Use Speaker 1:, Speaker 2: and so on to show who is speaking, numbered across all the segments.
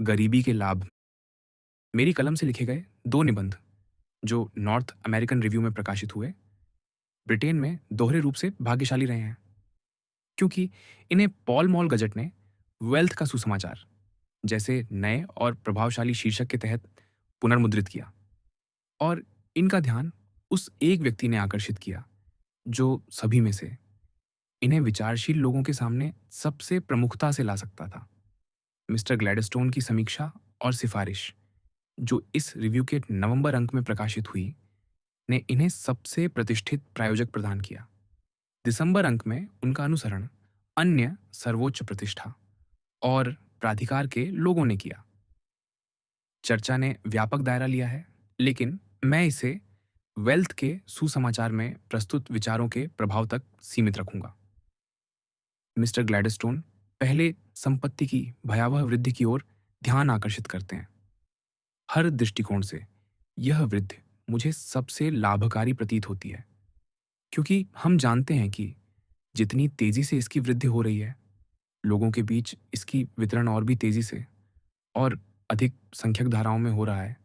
Speaker 1: गरीबी के लाभ। मेरी कलम से लिखे गए 2 निबंध जो नॉर्थ अमेरिकन रिव्यू में प्रकाशित हुए, ब्रिटेन में दोहरे रूप से भाग्यशाली रहे हैं, क्योंकि इन्हें पॉल मॉल गजट ने वेल्थ का सुसमाचार जैसे नए और प्रभावशाली शीर्षक के तहत पुनर्मुद्रित किया, और इनका ध्यान उस एक व्यक्ति ने आकर्षित किया जो सभी में से इन्हें विचारशील लोगों के सामने सबसे प्रमुखता से ला सकता था। मिस्टर ग्लैडस्टोन की समीक्षा और सिफारिश, जो इस रिव्यू के नवंबर अंक में प्रकाशित हुई, ने इन्हें सबसे प्रतिष्ठित प्रायोजक प्रदान किया। दिसंबर अंक में उनका अनुसरण अन्य सर्वोच्च प्रतिष्ठा और प्राधिकार के लोगों ने किया। चर्चा ने व्यापक दायरा लिया है, लेकिन मैं इसे वेल्थ के सुसमाचार में प्रस्तुत विचारों के प्रभाव तक सीमित रखूंगा। मिस्टर ग्लैडस्टोन पहले संपत्ति की भयावह वृद्धि की ओर ध्यान आकर्षित करते हैं। हर दृष्टिकोण से यह वृद्धि मुझे सबसे लाभकारी प्रतीत होती है, क्योंकि हम जानते हैं कि जितनी तेजी से इसकी वृद्धि हो रही है, लोगों के बीच इसकी वितरण और भी तेजी से और अधिक संख्यक धाराओं में हो रहा है।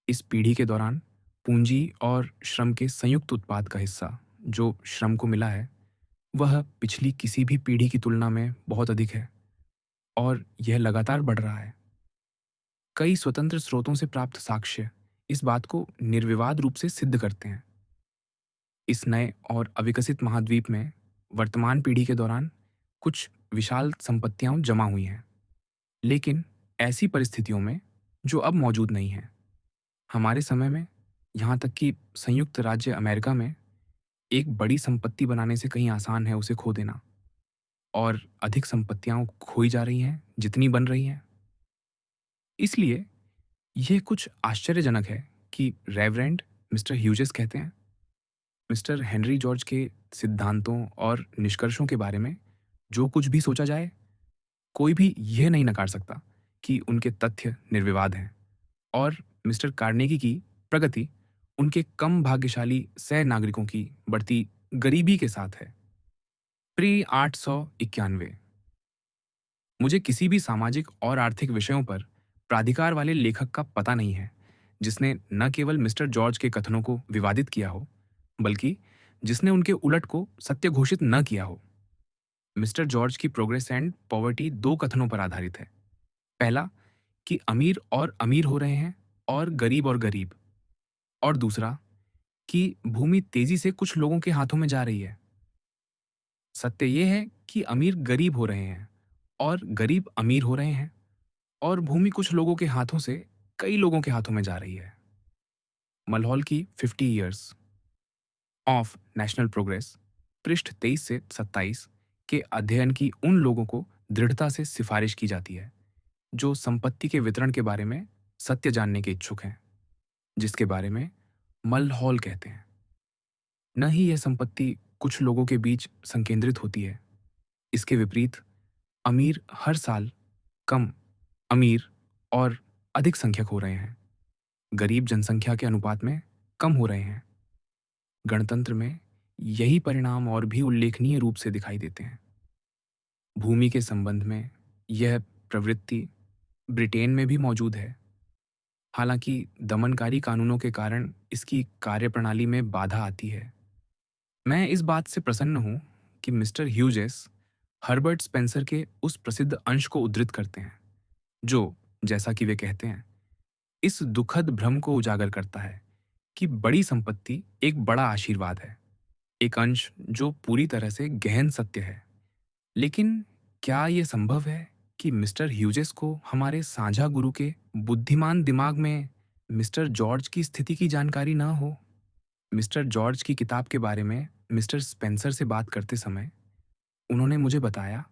Speaker 1: इस पीढ़ी के दौरान पूंजी और श्रम के संयुक्त उत्पाद का हिस्सा जो श्रम को मिला है, वह पिछली किसी भी पीढ़ी की तुलना में बहुत अधिक है, और यह लगातार बढ़ रहा है। कई स्वतंत्र स्रोतों से प्राप्त साक्ष्य इस बात को निर्विवाद रूप से सिद्ध करते हैं। इस नए और अविकसित महाद्वीप में वर्तमान पीढ़ी के दौरान कुछ विशाल संपत्तियां जमा हुई हैं, लेकिन ऐसी परिस्थितियों में जो अब मौजूद नहीं हैं। हमारे समय में, यहाँ तक कि संयुक्त राज्य अमेरिका में, एक बड़ी संपत्ति बनाने से कहीं आसान है उसे खो देना, और अधिक संपत्तियां खोई जा रही हैं जितनी बन रही हैं। इसलिए यह कुछ आश्चर्यजनक है कि रेवरेंड मिस्टर ह्यूजेस कहते हैं, मिस्टर हेनरी जॉर्ज के सिद्धांतों और निष्कर्षों के बारे में जो कुछ भी सोचा जाए, कोई भी यह नहीं नकार सकता कि उनके तथ्य निर्विवाद हैं, और मिस्टर कार्नेगी की प्रगति उनके कम भाग्यशाली सह नागरिकों की बढ़ती गरीबी के साथ है। प्री 891। मुझे किसी भी सामाजिक और आर्थिक विषयों पर प्राधिकार वाले लेखक का पता नहीं है जिसने न केवल मिस्टर जॉर्ज के कथनों को विवादित किया हो, बल्कि जिसने उनके उलट को सत्य घोषित न किया हो। मिस्टर जॉर्ज की प्रोग्रेस एंड पॉवर्टी 2 कथनों पर आधारित है। पहला, कि अमीर और अमीर हो रहे हैं और गरीब, और दूसरा कि भूमि तेजी से कुछ लोगों के हाथों में जा रही है। सत्य यह है कि अमीर गरीब हो रहे हैं और गरीब अमीर हो रहे हैं, और भूमि कुछ लोगों के हाथों से कई लोगों के हाथों में जा रही है। मलहौल की 50 ईयर्स ऑफ नेशनल प्रोग्रेस, पृष्ठ 23 से 27 के अध्ययन की उन लोगों को दृढ़ता से सिफारिश की जाती है जो संपत्ति के वितरण के बारे में सत्य जानने के इच्छुक हैं, जिसके बारे में मलहौल कहते हैं। न ही यह संपत्ति कुछ लोगों के बीच संकेंद्रित होती है। इसके विपरीत, अमीर हर साल कम अमीर और अधिक संख्यक हो रहे हैं, गरीब जनसंख्या के अनुपात में कम हो रहे हैं। गणतंत्र में यही परिणाम और भी उल्लेखनीय रूप से दिखाई देते हैं। भूमि के संबंध में यह प्रवृत्ति ब्रिटेन में भी मौजूद है, हालांकि दमनकारी कानूनों के कारण इसकी कार्यप्रणाली में बाधा आती है। मैं इस बात से प्रसन्न हूं कि मिस्टर ह्यूजेस हर्बर्ट स्पेंसर के उस प्रसिद्ध अंश को उद्धृत करते हैं जो, जैसा कि वे कहते हैं, इस दुखद भ्रम को उजागर करता है कि बड़ी संपत्ति एक बड़ा आशीर्वाद है, एक अंश जो पूरी तरह से गहन सत्य है। लेकिन क्या यह संभव है कि मिस्टर ह्यूजेस को हमारे साझा गुरु के बुद्धिमान दिमाग में मिस्टर जॉर्ज की स्थिति की जानकारी ना हो? मिस्टर जॉर्ज की किताब के बारे में मिस्टर स्पेंसर से बात करते समय उन्होंने मुझे बताया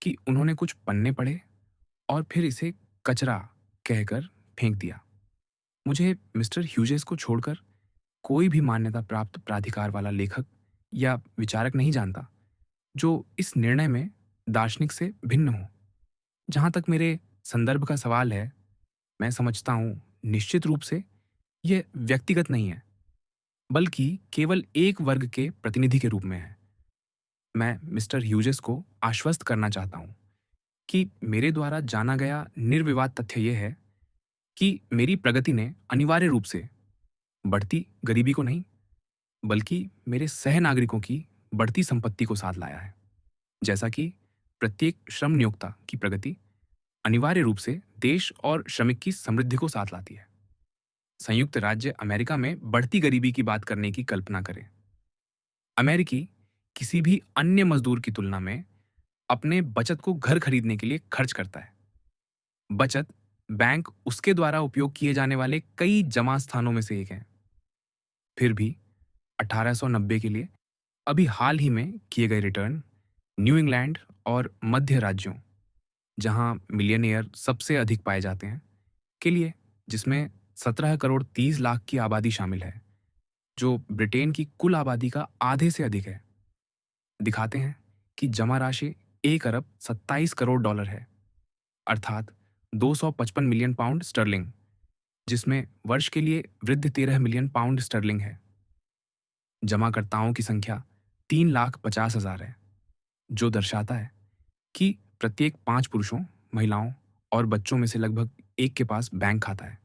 Speaker 1: कि उन्होंने कुछ पन्ने पढ़े और फिर इसे कचरा कहकर फेंक दिया। मुझे मिस्टर ह्यूजेस को छोड़कर कोई भी मान्यता प्राप्त प्राधिकार वाला लेखक या विचारक नहीं जानता जो इस निर्णय में दार्शनिक से भिन्न हो। जहाँ तक मेरे संदर्भ का सवाल है, मैं समझता हूँ निश्चित रूप से यह व्यक्तिगत नहीं है, बल्कि केवल एक वर्ग के प्रतिनिधि के रूप में है। मैं मिस्टर ह्यूजेस को आश्वस्त करना चाहता हूँ कि मेरे द्वारा जाना गया निर्विवाद तथ्य यह है कि मेरी प्रगति ने अनिवार्य रूप से बढ़ती गरीबी को नहीं, बल्कि मेरे सह नागरिकों की बढ़ती संपत्ति को साथ लाया है। जैसा कि प्रत्येक श्रम नियोक्ता की प्रगति अनिवार्य रूप से देश और श्रमिक की समृद्धि को साथ लाती है। संयुक्त राज्य अमेरिका में बढ़ती गरीबी की बात करने की कल्पना करें। अमेरिकी किसी भी अन्य मजदूर की तुलना में अपने बचत को घर खरीदने के लिए खर्च करता है। बचत बैंक उसके द्वारा उपयोग किए जाने वाले कई जमा स्थानों में से एक है। फिर भी 1890 के लिए अभी हाल ही में किए गए रिटर्न न्यू इंग्लैंड और मध्य राज्यों, जहां मिलियनेयर सबसे अधिक पाए जाते हैं, के लिए, जिसमें 17 करोड़ 30 लाख की आबादी शामिल है, जो ब्रिटेन की कुल आबादी का आधे से अधिक है, दिखाते हैं कि जमा राशि 1 अरब 27 करोड़ डॉलर है, अर्थात 255 मिलियन पाउंड स्टर्लिंग, जिसमें वर्ष के लिए वृद्ध 13 मिलियन पाउंड स्टर्लिंग है। जमाकर्ताओं की संख्या 3,50,000 है, जो दर्शाता है कि प्रत्येक 5 पुरुषों, महिलाओं और बच्चों में से लगभग एक के पास बैंक खाता है,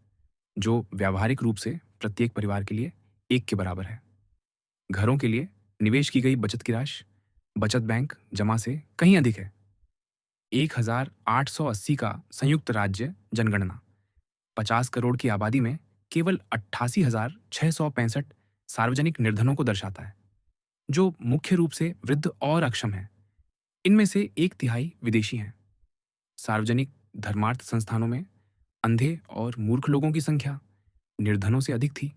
Speaker 1: जो व्यावहारिक रूप से प्रत्येक परिवार के लिए एक के बराबर है। घरों के लिए निवेश की गई बचत की राशि बचत बैंक जमा से कहीं अधिक है। 1880 का संयुक्त राज्य जनगणना 50 करोड़ की आबादी में केवल 88,665 सार्वजनिक निर्धनों को दर्शाता है, जो मुख्य रूप से वृद्ध और अक्षम हैं। इनमें से एक तिहाई विदेशी हैं। सार्वजनिक धर्मार्थ संस्थानों में अंधे और मूर्ख लोगों की संख्या निर्धनों से अधिक थी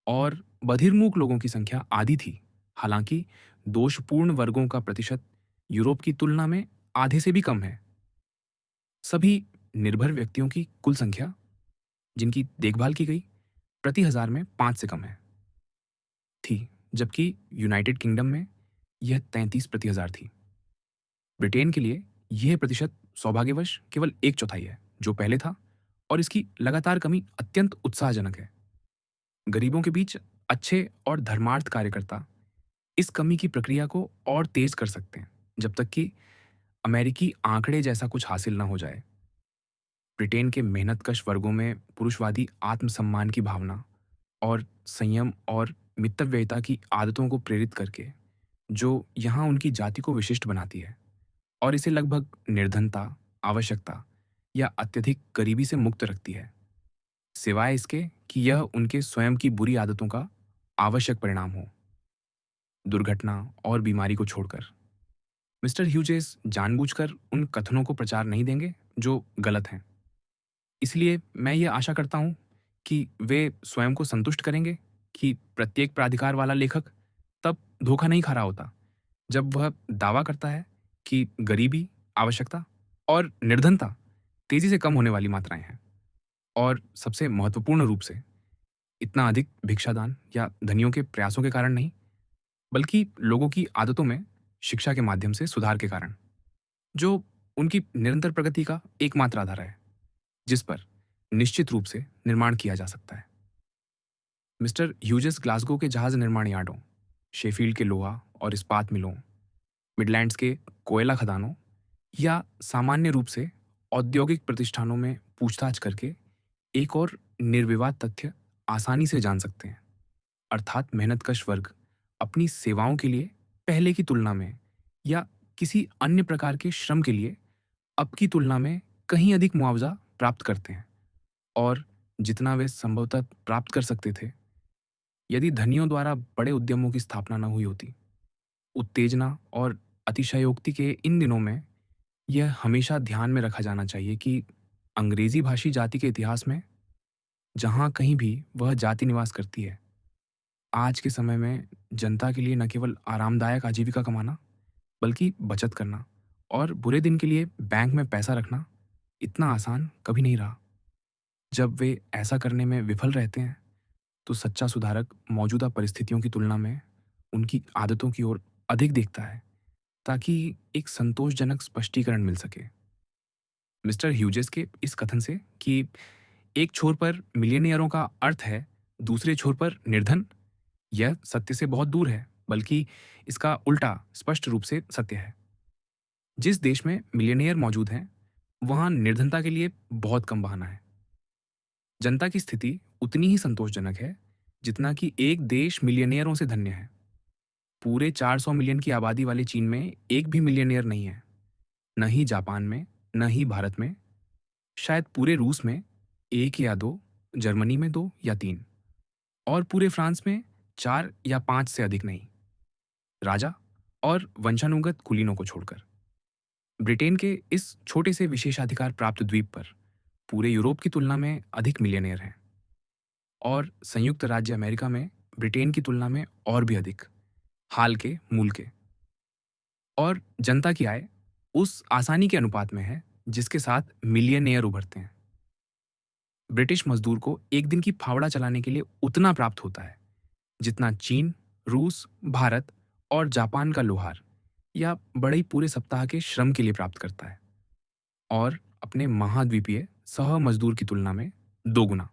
Speaker 1: और बधिरमूक लोगों की संख्या आधी थी। हालांकि दोषपूर्ण वर्गों का प्रतिशत यूरोप की तुलना में आधे से भी कम है। सभी निर्भर व्यक्तियों की कुल संख्या, जिनकी देखभाल की गई, प्रति हजार में 5 से कम है थी, जबकि यूनाइटेड किंगडम में यह 33 प्रति हजार थी। ब्रिटेन के लिए यह प्रतिशत सौभाग्यवश केवल 1/4 है, जो पहले था, और इसकी लगातार कमी अत्यंत उत्साहजनक है। गरीबों के बीच अच्छे और धर्मार्थ कार्यकर्ता इस कमी की प्रक्रिया को और तेज कर सकते हैं, जब तक कि अमेरिकी आंकड़े जैसा कुछ हासिल न हो जाए। ब्रिटेन के मेहनतकश वर्गों में पुरुषवादी आत्मसम्मान की भावना और संयम और मितव्ययिता की आदतों को प्रेरित करके, जो यहाँ उनकी जाति को विशिष्ट बनाती है और इसे लगभग निर्धनता, आवश्यकता या अत्यधिक गरीबी से मुक्त रखती है, सिवाय इसके कि यह उनके स्वयं की बुरी आदतों का आवश्यक परिणाम हो, दुर्घटना और बीमारी को छोड़कर। मिस्टर ह्यूजेस जानबूझकर उन कथनों को प्रचार नहीं देंगे जो गलत हैं। इसलिए मैं ये आशा करता हूँ कि वे स्वयं को संतुष्ट करेंगे कि प्रत्येक प्राधिकार वाला लेखक तब धोखा नहीं खा रहा होता जब वह दावा करता है कि गरीबी, आवश्यकता और निर्धनता तेजी से कम होने वाली मात्राएं हैं, और सबसे महत्वपूर्ण रूप से इतना अधिक भिक्षादान या धनियों के प्रयासों के कारण नहीं, बल्कि लोगों की आदतों में शिक्षा के माध्यम से सुधार के कारण, जो उनकी निरंतर प्रगति का एकमात्र आधार है, जिस पर निश्चित रूप से निर्माण किया जा सकता है। मिस्टर ह्यूजेस ग्लासगो के जहाज निर्माण यार्डों, शेफील्ड के लोहा और इस्पात मिलों, मिडलैंड्स के कोयला खदानों या सामान्य रूप से औद्योगिक प्रतिष्ठानों में पूछताछ करके एक और निर्विवाद तथ्य आसानी से जान सकते हैं, अर्थात मेहनतकश वर्ग अपनी सेवाओं के लिए पहले की तुलना में या किसी अन्य प्रकार के श्रम के लिए अब की तुलना में कहीं अधिक मुआवजा प्राप्त करते हैं, और जितना वे संभवतः प्राप्त कर सकते थे यदि धनियों द्वारा बड़े उद्यमों की स्थापना न हुई होती। उत्तेजना और अतिशयोक्ति के इन दिनों में यह हमेशा ध्यान में रखा जाना चाहिए कि अंग्रेजी भाषी जाति के इतिहास में, जहाँ कहीं भी वह जाति निवास करती है, आज के समय में जनता के लिए न केवल आरामदायक आजीविका कमाना, बल्कि बचत करना और बुरे दिन के लिए बैंक में पैसा रखना इतना आसान कभी नहीं रहा। जब वे ऐसा करने में विफल रहते हैं, तो सच्चा सुधारक मौजूदा परिस्थितियों की तुलना में उनकी आदतों की ओर अधिक देखता है, ताकि एक संतोषजनक स्पष्टीकरण मिल सके। मिस्टर ह्यूजेस के इस कथन से कि एक छोर पर मिलियनियरों का अर्थ है, दूसरे छोर पर निर्धन, यह सत्य से बहुत दूर है, बल्कि इसका उल्टा स्पष्ट रूप से सत्य है। जिस देश में मिलियनियर मौजूद हैं, वहाँ निर्धनता के लिए बहुत कम बहाना है। जनता की स्थिति उतनी ही संतोषजनक है जितना कि एक देश मिलियनियरों से धन्य है। पूरे 400 मिलियन की आबादी वाले चीन में एक भी मिलियनियर नहीं है। न ही जापान में, न ही भारत में, शायद पूरे रूस में 1 या 2, जर्मनी में 2 या 3 और पूरे फ्रांस में 4 या 5 से अधिक नहीं, राजा और वंशानुगत कुलीनों को छोड़कर। ब्रिटेन के इस छोटे से विशेषाधिकार प्राप्त द्वीप पर पूरे यूरोप की तुलना में अधिक मिलियनियर हैं और संयुक्त राज्य अमेरिका में ब्रिटेन की तुलना में और भी अधिक, हाल के मूल के। और जनता की आय उस आसानी के अनुपात में है जिसके साथ मिलियनेयर उभरते हैं। ब्रिटिश मजदूर को एक दिन की फावड़ा चलाने के लिए उतना प्राप्त होता है जितना चीन, रूस, भारत और जापान का लोहार या बड़े ही पूरे सप्ताह के श्रम के लिए प्राप्त करता है, और अपने महाद्वीपीय सह मजदूर की तुलना में 2 गुना।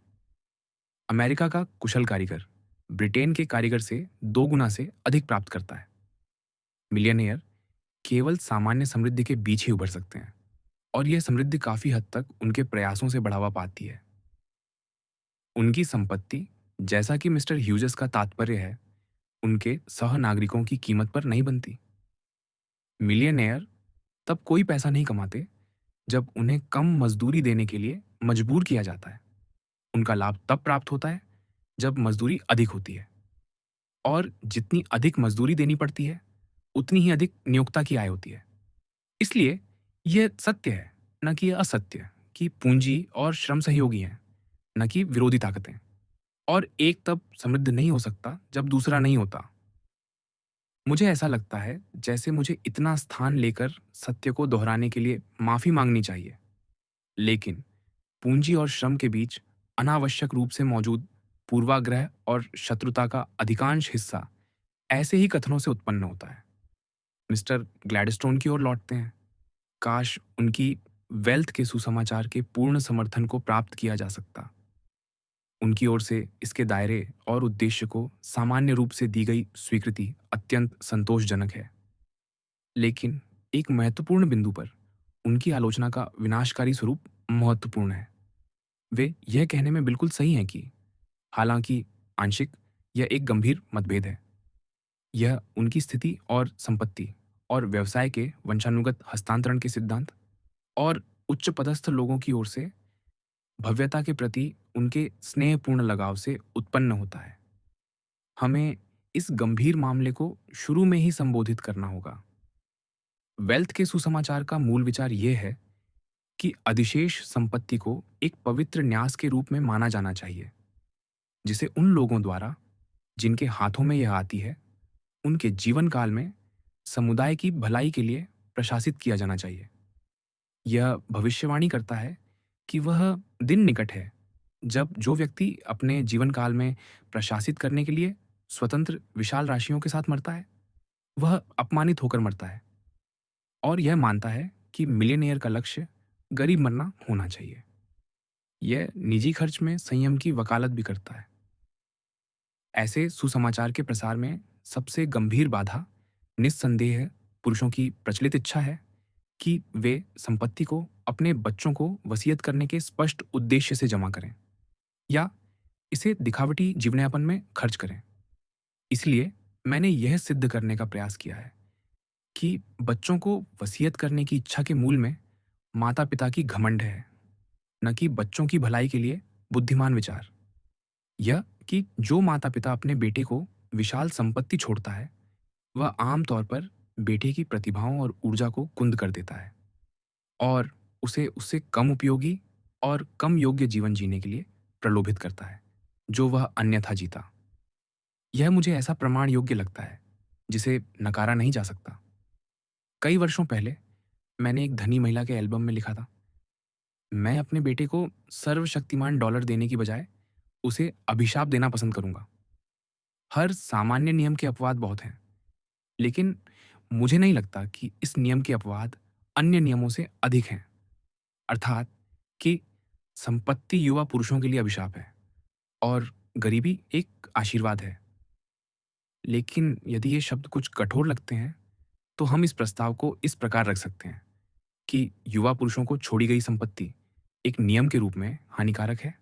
Speaker 1: अमेरिका का कुशल कारीगर ब्रिटेन के कारीगर से 2 गुना से अधिक प्राप्त करता है। मिलियनेयर केवल सामान्य समृद्धि के बीच ही उभर सकते हैं और यह समृद्धि काफी हद तक उनके प्रयासों से बढ़ावा पाती है। उनकी संपत्ति, जैसा कि मिस्टर ह्यूजेस का तात्पर्य है, उनके सह नागरिकों की कीमत पर नहीं बनती। मिलियनेयर तब कोई पैसा नहीं कमाते जब उन्हें कम मजदूरी देने के लिए मजबूर किया जाता है। उनका लाभ तब प्राप्त होता है जब मजदूरी अधिक होती है, और जितनी अधिक मजदूरी देनी पड़ती है उतनी ही अधिक नियोक्ता की आय होती है। इसलिए यह सत्य है, न कि यह असत्य, कि पूंजी और श्रम सहयोगी हैं, न कि विरोधी ताकतें। और एक तब समृद्ध नहीं हो सकता जब दूसरा नहीं होता। मुझे ऐसा लगता है जैसे मुझे इतना स्थान लेकर सत्य को दोहराने के लिए माफी मांगनी चाहिए, लेकिन पूंजी और श्रम के बीच अनावश्यक रूप से मौजूद पूर्वाग्रह और शत्रुता का अधिकांश हिस्सा ऐसे ही कथनों से उत्पन्न होता है। मिस्टर ग्लैडस्टोन की ओर लौटते हैं। काश उनकी वेल्थ के सुसमाचार के पूर्ण समर्थन को प्राप्त किया जा सकता। उनकी ओर से इसके दायरे और उद्देश्य को सामान्य रूप से दी गई स्वीकृति अत्यंत संतोषजनक है, लेकिन एक महत्वपूर्ण बिंदु पर उनकी आलोचना का विनाशकारी स्वरूप महत्वपूर्ण है। वे यह कहने में बिल्कुल सही हैं कि हालांकि आंशिक यह एक गंभीर मतभेद है, यह उनकी स्थिति और संपत्ति और व्यवसाय के वंशानुगत हस्तांतरण के सिद्धांत और उच्च पदस्थ लोगों की ओर से भव्यता के प्रति उनके स्नेहपूर्ण लगाव से उत्पन्न होता है। हमें इस गंभीर मामले को शुरू में ही संबोधित करना होगा। वेल्थ के सुसमाचार का मूल विचार यह है कि अधिशेष संपत्ति को एक पवित्र न्यास के रूप में माना जाना चाहिए, जिसे उन लोगों द्वारा जिनके हाथों में यह आती है, उनके जीवन काल में समुदाय की भलाई के लिए प्रशासित किया जाना चाहिए। यह भविष्यवाणी करता है कि वह दिन निकट है जब जो व्यक्ति अपने जीवन काल में प्रशासित करने के लिए स्वतंत्र विशाल राशियों के साथ मरता है, वह अपमानित होकर मरता है और यह मानता है कि मिलियनेयर का लक्ष्य गरीब मरना होना चाहिए। यह निजी खर्च में संयम की वकालत भी करता है। ऐसे सुसमाचार के प्रसार में सबसे गंभीर बाधा निस्संदेह पुरुषों की प्रचलित इच्छा है कि वे संपत्ति को अपने बच्चों को वसीयत करने के स्पष्ट उद्देश्य से जमा करें या इसे दिखावटी जीवनयापन में खर्च करें। इसलिए मैंने यह सिद्ध करने का प्रयास किया है कि बच्चों को वसीयत करने की इच्छा के मूल में माता पिता की घमंड है, न कि बच्चों की भलाई के लिए बुद्धिमान विचार। यह कि जो माता पिता अपने बेटे को विशाल संपत्ति छोड़ता है, वह आमतौर पर बेटे की प्रतिभाओं और ऊर्जा को कुंद कर देता है और उसे उससे कम उपयोगी और कम योग्य जीवन जीने के लिए प्रलोभित करता है, जो वह अन्यथा जीता। यह मुझे ऐसा प्रमाण योग्य लगता है जिसे नकारा नहीं जा सकता। कई वर्षों पहले मैंने एक धनी महिला के एल्बम में लिखा था, मैं अपने बेटे को सर्वशक्तिमान डॉलर देने की बजाय उसे अभिशाप देना पसंद करूंगा। हर सामान्य नियम के अपवाद बहुत हैं, लेकिन मुझे नहीं लगता कि इस नियम के अपवाद अन्य नियमों से अधिक हैं, अर्थात कि संपत्ति युवा पुरुषों के लिए अभिशाप है और गरीबी एक आशीर्वाद है। लेकिन यदि ये शब्द कुछ कठोर लगते हैं, तो हम इस प्रस्ताव को इस प्रकार रख सकते हैं कि युवा पुरुषों को छोड़ी गई संपत्ति एक नियम के रूप में हानिकारक है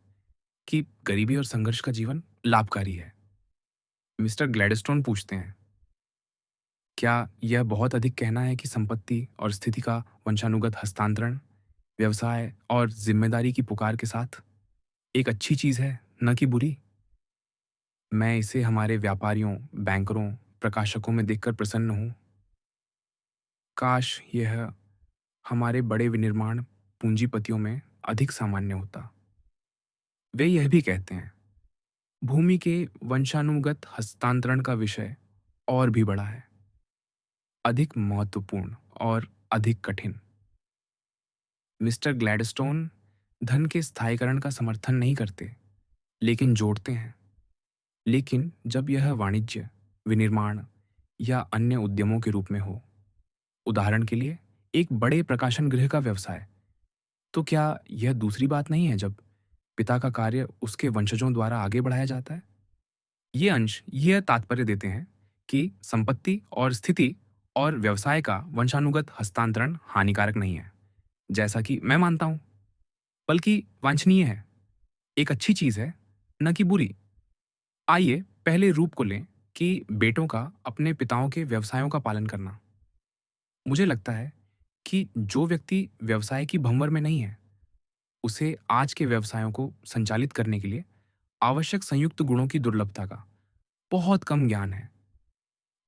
Speaker 1: कि गरीबी और संघर्ष का जीवन लाभकारी है? मिस्टर ग्लैडस्टोन पूछते हैं, क्या यह बहुत अधिक कहना है कि संपत्ति और स्थिति का वंशानुगत हस्तांतरण, व्यवसाय और जिम्मेदारी की पुकार के साथ एक अच्छी चीज़ है, न कि बुरी? मैं इसे हमारे व्यापारियों, बैंकरों, प्रकाशकों में देखकर प्रसन्न हूँ। काश यह हमारे बड़े विनिर्माण पूंजीपतियों में अधिक सामान्य होता। वे यह भी कहते हैं, भूमि के वंशानुगत हस्तांतरण का विषय और भी बड़ा है, अधिक महत्वपूर्ण और अधिक कठिन। मिस्टर ग्लैडस्टोन धन के स्थायीकरण का समर्थन नहीं करते, लेकिन जोड़ते हैं। लेकिन जब यह वाणिज्य, विनिर्माण या अन्य उद्यमों के रूप में हो, उदाहरण के लिए एक बड़े प्रकाशन गृह का व्यवसाय, तो क्या यह दूसरी बात नहीं है जब पिता का कार्य उसके वंशजों द्वारा आगे बढ़ाया जाता है? ये अंश यह तात्पर्य देते हैं कि संपत्ति और स्थिति और व्यवसाय का वंशानुगत हस्तांतरण हानिकारक नहीं है, जैसा कि मैं मानता हूं, बल्कि वांछनीय है, एक अच्छी चीज है, न कि बुरी। आइए पहले रूप को लें कि बेटों का अपने पिताओं के व्यवसायों का पालन करना। मुझे लगता है कि जो व्यक्ति व्यवसाय की भंवर में नहीं है, उसे आज के व्यवसायों को संचालित करने के लिए आवश्यक संयुक्त गुणों की दुर्लभता का बहुत कम ज्ञान है।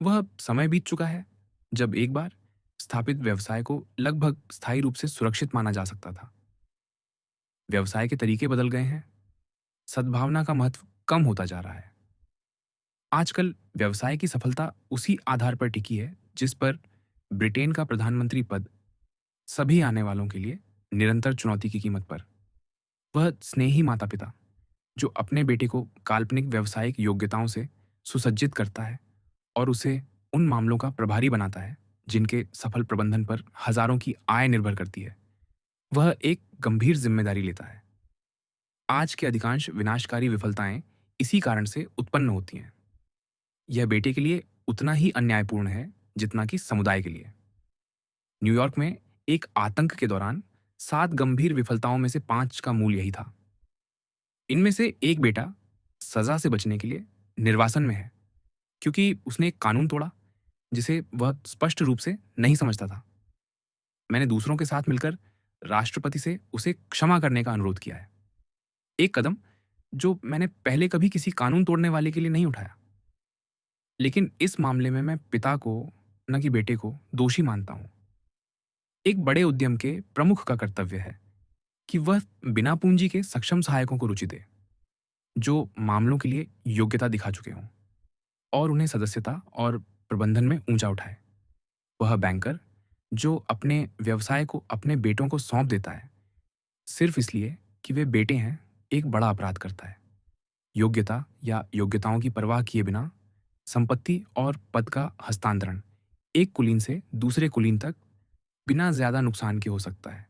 Speaker 1: वह समय बीत चुका है जब एक बार स्थापित व्यवसाय को लगभग स्थायी रूप से सुरक्षित माना जा सकता था। व्यवसाय के तरीके बदल गए हैं, सद्भावना का महत्व कम होता जा रहा है। आजकल व्यवसाय की सफलता उसी आधार पर टिकी है जिस पर ब्रिटेन का प्रधानमंत्री पद सभी आने वालों के लिए निरंतर चुनौती की कीमत पर। वह स्नेही माता पिता जो अपने बेटे को काल्पनिक व्यावसायिक योग्यताओं से सुसज्जित करता है और उसे उन मामलों का प्रभारी बनाता है जिनके सफल प्रबंधन पर हजारों की आय निर्भर करती है, वह एक गंभीर जिम्मेदारी लेता है। आज के अधिकांश विनाशकारी विफलताएं इसी कारण से उत्पन्न होती हैं। यह बेटे के लिए उतना ही अन्यायपूर्ण है जितना कि समुदाय के लिए। न्यूयॉर्क में एक आतंक के दौरान 7 गंभीर विफलताओं में से 5 का मूल यही था। इनमें से एक बेटा सजा से बचने के लिए निर्वासन में है क्योंकि उसने एक कानून तोड़ा जिसे वह स्पष्ट रूप से नहीं समझता था। मैंने दूसरों के साथ मिलकर राष्ट्रपति से उसे क्षमा करने का अनुरोध किया है, एक कदम जो मैंने पहले कभी किसी कानून तोड़ने वाले के लिए नहीं उठाया। लेकिन इस मामले में मैं पिता को, न कि बेटे को, दोषी मानता हूं। एक बड़े उद्यम के प्रमुख का कर्तव्य है कि वह बिना पूंजी के सक्षम सहायकों को रुचि दे जो मामलों के लिए योग्यता दिखा चुके हों और उन्हें सदस्यता और प्रबंधन में ऊंचा उठाए। वह बैंकर जो अपने व्यवसाय को अपने बेटों को सौंप देता है सिर्फ इसलिए कि वे बेटे हैं, एक बड़ा अपराध करता है। योग्यता या योग्यताओं की परवाह किए बिना संपत्ति और पद का हस्तांतरण एक कुलीन से दूसरे कुलीन तक बिना ज्यादा नुकसान के हो सकता है,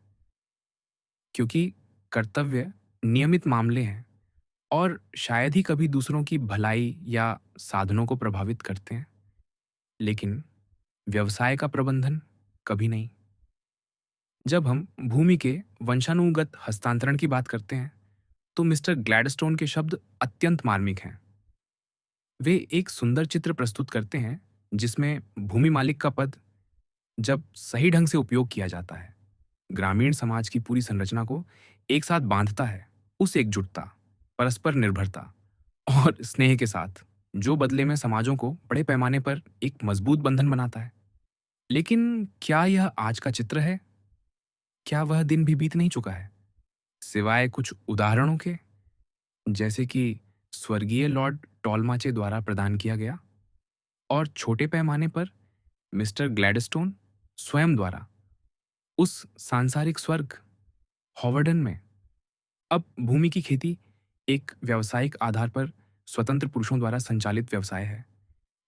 Speaker 1: क्योंकि कर्तव्य नियमित मामले हैं और शायद ही कभी दूसरों की भलाई या साधनों को प्रभावित करते हैं, लेकिन व्यवसाय का प्रबंधन कभी नहीं। जब हम भूमि के वंशानुगत हस्तांतरण की बात करते हैं, तो मिस्टर ग्लैडस्टोन के शब्द अत्यंत मार्मिक हैं। वे एक सुंदर चित्र प्रस्तुत करते हैं जिसमें भूमि मालिक का पद, जब सही ढंग से उपयोग किया जाता है, ग्रामीण समाज की पूरी संरचना को एक साथ बांधता है, उस एकजुटता, परस्पर निर्भरता और स्नेह के साथ, जो बदले में समाजों को बड़े पैमाने पर एक मजबूत बंधन बनाता है। लेकिन क्या यह आज का चित्र है? क्या वह दिन भी बीत नहीं चुका है? सिवाय कुछ उदाहरणों के, जैसे कि स्वर्गीय लॉर्ड टॉलमाचे द्वारा प्रदान किया गया, और छोटे पैमाने पर मिस्टर ग्लैडस्टोन स्वयं द्वारा उस सांसारिक स्वर्ग हॉवर्डन में। अब भूमि की खेती एक व्यावसायिक आधार पर स्वतंत्र पुरुषों द्वारा संचालित व्यवसाय है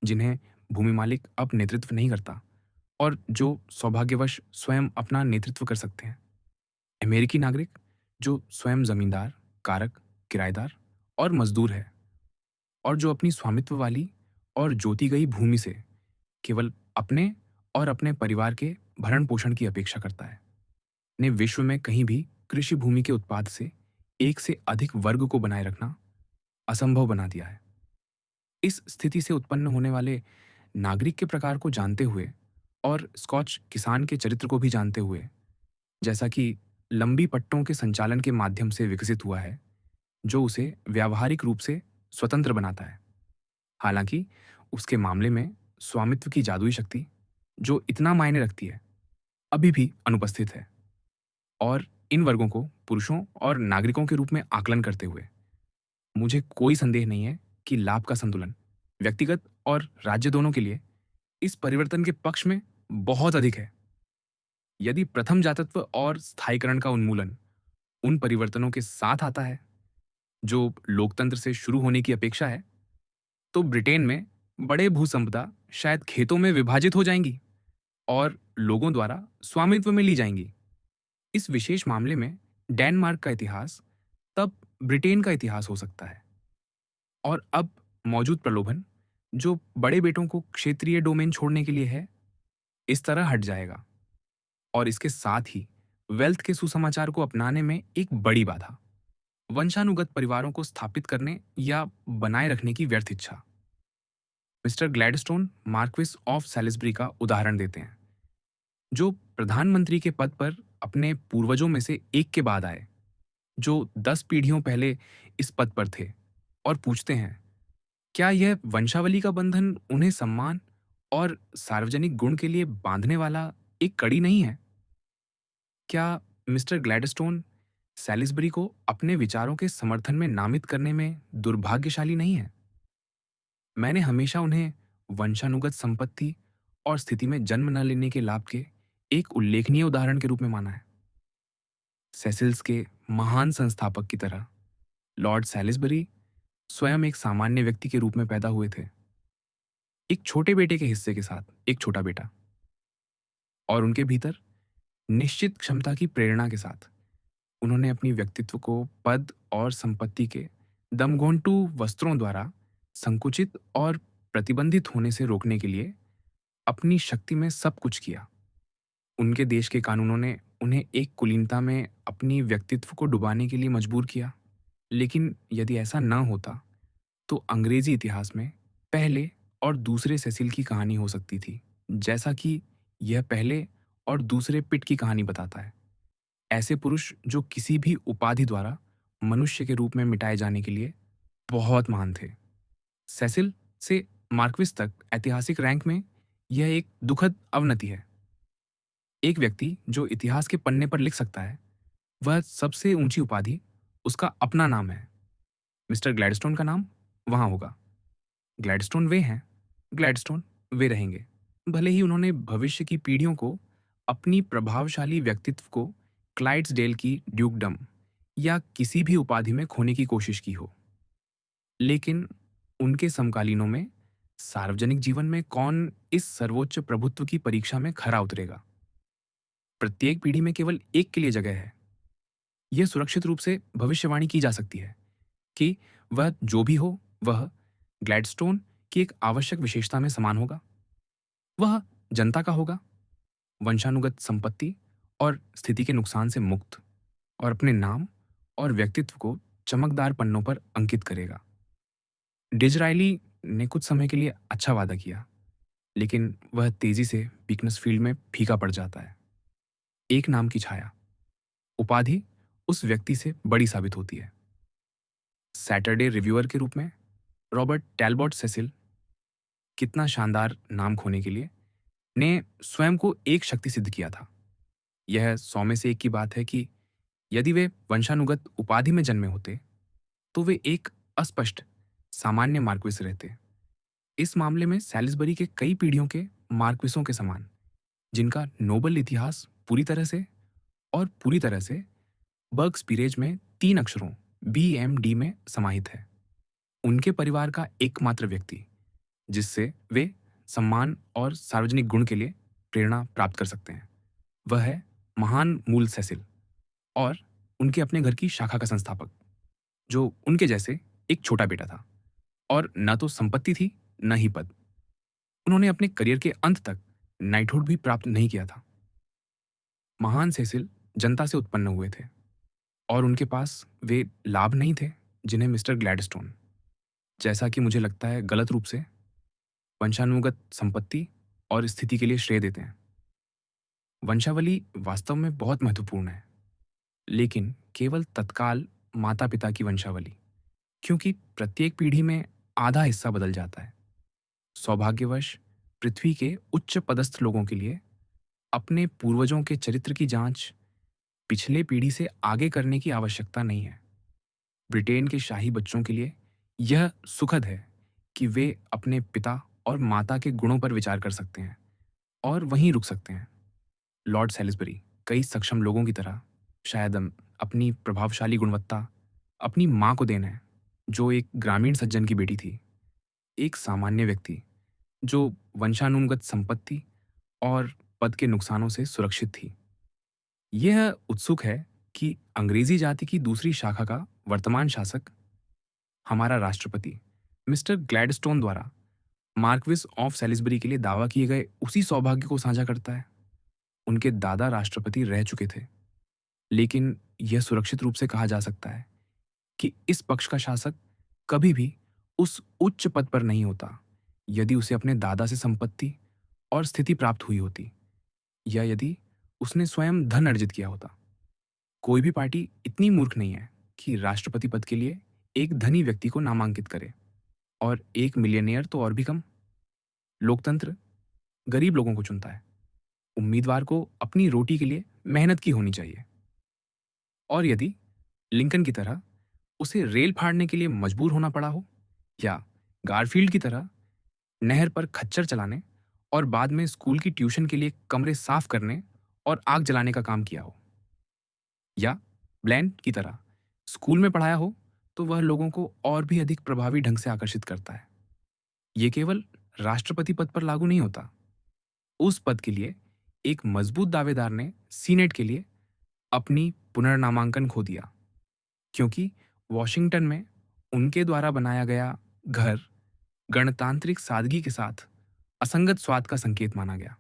Speaker 1: जिन्हें भूमि मालिक अब नेतृत्व नहीं करता और जो सौभाग्यवश स्वयं अपना नेतृत्व कर सकते हैं। अमेरिकी नागरिक जो स्वयं जमींदार, कारक, किराएदार और मजदूर है और जो अपनी स्वामित्व वाली और जोती गई भूमि से केवल अपने और अपने परिवार के भरण पोषण की अपेक्षा करता है। ने विश्व में कहीं भी कृषि भूमि के उत्पाद से एक से अधिक वर्ग को बनाए रखना असंभव बना दिया है। इस स्थिति से उत्पन्न होने वाले नागरिक के प्रकार को जानते हुए और स्कॉच किसान के चरित्र को भी जानते हुए, जैसा कि लंबी पट्टों के संचालन के माध्यम से विकसित हुआ है, जो उसे व्यावहारिक रूप से स्वतंत्र बनाता है। हालांकि उसके मामले में स्वामित्व की जादुई शक्ति, जो इतना मायने रखती है, अभी भी अनुपस्थित है। और इन वर्गों को पुरुषों और नागरिकों के रूप में आकलन करते हुए मुझे कोई संदेह नहीं है कि लाभ का संतुलन व्यक्तिगत और राज्य दोनों के लिए इस परिवर्तन के पक्ष में बहुत अधिक है। यदि प्रथम जातत्व और स्थायीकरण का उन्मूलन उन परिवर्तनों के साथ आता है जो लोकतंत्र से शुरू होने की अपेक्षा है, तो ब्रिटेन में बड़े भूसंपदा शायद खेतों में विभाजित हो जाएंगी और लोगों द्वारा स्वामित्व में ली जाएंगी। इस विशेष मामले में डेनमार्क का इतिहास तब ब्रिटेन का इतिहास हो सकता है। और अब मौजूद प्रलोभन, जो बड़े बेटों को क्षेत्रीय डोमेन छोड़ने के लिए है, इस तरह हट जाएगा। और इसके साथ ही वेल्थ के सुसमाचार को अपनाने में एक बड़ी बाधा, वंशानुगत परिवारों को स्थापित करने या बनाए रखने की व्यर्थ इच्छा। Mister Gladstone Marquis of Salisbury का उदाहरण देते हैं, जो प्रधानमंत्री के पद पर अपने पूर्वजों में से एक के बाद आए, जो 10 पीढ़ियों पहले इस पद पर थे, और पूछते हैं, क्या यह वंशावली का बंधन उन्हें सम्मान और सार्वजनिक गुण के लिए बांधने वाला एक कड़ी नहीं है? क्या मिस्टर ग्लैडस्टोन सैलिसबरी को अपने विचारों के समर्थन में नामित करने में दुर्भाग्यशाली नहीं है? मैंने हमेशा उन्हें वंशानुगत संपत्ति और स्थिति में जन्म न लेने के लाभ के एक उल्लेखनीय उदाहरण के रूप में माना है। सेसिल्स के महान संस्थापक की तरह लॉर्ड सैलिसबरी स्वयं एक सामान्य व्यक्ति के रूप में पैदा हुए थे, एक छोटे बेटे के हिस्से के साथ एक छोटा बेटा, और उनके भीतर निश्चित क्षमता की प्रेरणा के साथ उन्होंने अपनी व्यक्तित्व को पद और संपत्ति के दमघोंटू वस्त्रों द्वारा संकुचित और प्रतिबंधित होने से रोकने के लिए अपनी शक्ति में सब कुछ किया। उनके देश के कानूनों ने उन्हें एक कुलीनता में अपनी व्यक्तित्व को डुबाने के लिए मजबूर किया। लेकिन यदि ऐसा न होता, तो अंग्रेजी इतिहास में पहले और दूसरे सेसिल की कहानी हो सकती थी, जैसा कि यह पहले और दूसरे पिट की कहानी बताता है। ऐसे पुरुष जो किसी भी उपाधि द्वारा मनुष्य के रूप में मिटाए जाने के लिए बहुत महान थे। सेसिल से मार्क्विस तक ऐतिहासिक रैंक में यह एक दुखद अवनति है। एक व्यक्ति जो इतिहास के पन्ने पर लिख सकता है, वह सबसे ऊंची उपाधि उसका अपना नाम है। मिस्टर ग्लैडस्टोन का नाम वहां होगा। ग्लैडस्टोन वे हैं, ग्लैडस्टोन वे रहेंगे। भले ही उन्होंने भविष्य की पीढ़ियों को अपनी प्रभावशाली व्यक्तित्व को क्लाइड्सडेल की ड्यूकडम या किसी भी उपाधि में खोने की कोशिश की हो, लेकिन उनके समकालीनों में सार्वजनिक जीवन में कौन इस सर्वोच्च प्रभुत्व की परीक्षा में खरा उतरेगा? प्रत्येक पीढ़ी में केवल एक के लिए जगह है। यह सुरक्षित रूप से भविष्यवाणी की जा सकती है कि वह जो भी हो, वह ग्लैडस्टोन की एक आवश्यक विशेषता में समान होगा। वह जनता का होगा, वंशानुगत संपत्ति और स्थिति के नुकसान से मुक्त, और अपने नाम और व्यक्तित्व को चमकदार पन्नों पर अंकित करेगा। डिजराइली ने कुछ समय के लिए अच्छा वादा किया, लेकिन वह तेजी से बीकनसफील्ड में फीका पड़ जाता है। एक नाम की छाया, उपाधि उस व्यक्ति से बड़ी साबित होती है। सैटरडे रिव्यूअर के रूप में रॉबर्ट टैलबॉट सेसिल, कितना शानदार नाम खोने के लिए, ने स्वयं को एक शक्ति सिद्ध किया था। यह 100 में से एक की बात है कि यदि वे वंशानुगत उपाधि में जन्मे होते, तो वे एक अस्पष्ट सामान्य मार्क्विस रहते। इस मामले में सैलिसबरी के कई पीढ़ियों के मार्क्विसों के समान, जिनका नोबल इतिहास पूरी तरह से बर्ग्स पीरेज में 3 अक्षरों BMD में समाहित है। उनके परिवार का एकमात्र व्यक्ति जिससे वे सम्मान और सार्वजनिक गुण के लिए प्रेरणा प्राप्त कर सकते हैं, वह है महान मूल सेसिल और उनके अपने घर की शाखा का संस्थापक, जो उनके जैसे एक छोटा बेटा था और न तो संपत्ति थी न ही पद। उन्होंने अपने करियर के अंत तक नाइटहुड भी प्राप्त नहीं किया था। महान सेसिल जनता से उत्पन्न हुए थे और उनके पास वे लाभ नहीं थे जिन्हें मिस्टर ग्लैडस्टोन, जैसा कि मुझे लगता है गलत रूप से, वंशानुगत संपत्ति और स्थिति के लिए श्रेय देते हैं। वंशावली वास्तव में बहुत महत्वपूर्ण है, लेकिन केवल तत्काल माता-पिता की वंशावली, क्योंकि प्रत्येक पीढ़ी में आधा हिस्सा बदल जाता है। सौभाग्यवश पृथ्वी के उच्च पदस्थ लोगों के लिए अपने पूर्वजों के चरित्र की जांच पिछले पीढ़ी से आगे करने की आवश्यकता नहीं है। ब्रिटेन के शाही बच्चों के लिए यह सुखद है कि वे अपने पिता और माता के गुणों पर विचार कर सकते हैं और वहीं रुक सकते हैं। लॉर्ड सैलिसबरी कई सक्षम लोगों की तरह शायद अपनी प्रभावशाली गुणवत्ता अपनी माँ को देना है, जो एक ग्रामीण सज्जन की बेटी थी, एक सामान्य व्यक्ति जो वंशानुगत संपत्ति और पद के नुकसानों से सुरक्षित थी। यह उत्सुक है कि अंग्रेजी जाति की दूसरी शाखा का वर्तमान शासक, हमारा राष्ट्रपति मिस्टर ग्लैडस्टोन द्वारा मार्क्विस ऑफ सैलिसबरी के लिए दावा किए गए उसी सौभाग्य को साझा करता है। उनके दादा राष्ट्रपति रह चुके थे, लेकिन यह सुरक्षित रूप से कहा जा सकता है कि इस पक्ष का शासक कभी भी उस उच्च पद पर नहीं होता यदि उसे अपने दादा से संपत्ति और स्थिति प्राप्त हुई होती, या यदि उसने स्वयं धन अर्जित किया होता। कोई भी पार्टी इतनी मूर्ख नहीं है कि राष्ट्रपति पद के लिए एक धनी व्यक्ति को नामांकित करे, और एक मिलियनेयर तो और भी कम। लोकतंत्र गरीब लोगों को चुनता है। उम्मीदवार को अपनी रोटी के लिए मेहनत की होनी चाहिए, और यदि लिंकन की तरह उसे रेल फाड़ने के लिए मजबूर होना पड़ा हो, या गारफील्ड की तरह नहर पर खच्चर चलाने और बाद में स्कूल की ट्यूशन के लिए कमरे साफ करने और आग जलाने का काम किया हो, या ब्लैन की तरह स्कूल में पढ़ाया हो, तो वह लोगों को और भी अधिक प्रभावी ढंग से आकर्षित करता है। ये केवल राष्ट्रपति पद पर लागू नहीं होता। उस पद के लिए एक मजबूत दावेदार ने सीनेट के लिए अपनी पुनर्नामांकन खो दिया, क्योंकि वॉशिंगटन में उनके द्वारा बनाया गया घर गणतांत्रिक सादगी के साथ असंगत स्वाद का संकेत माना गया।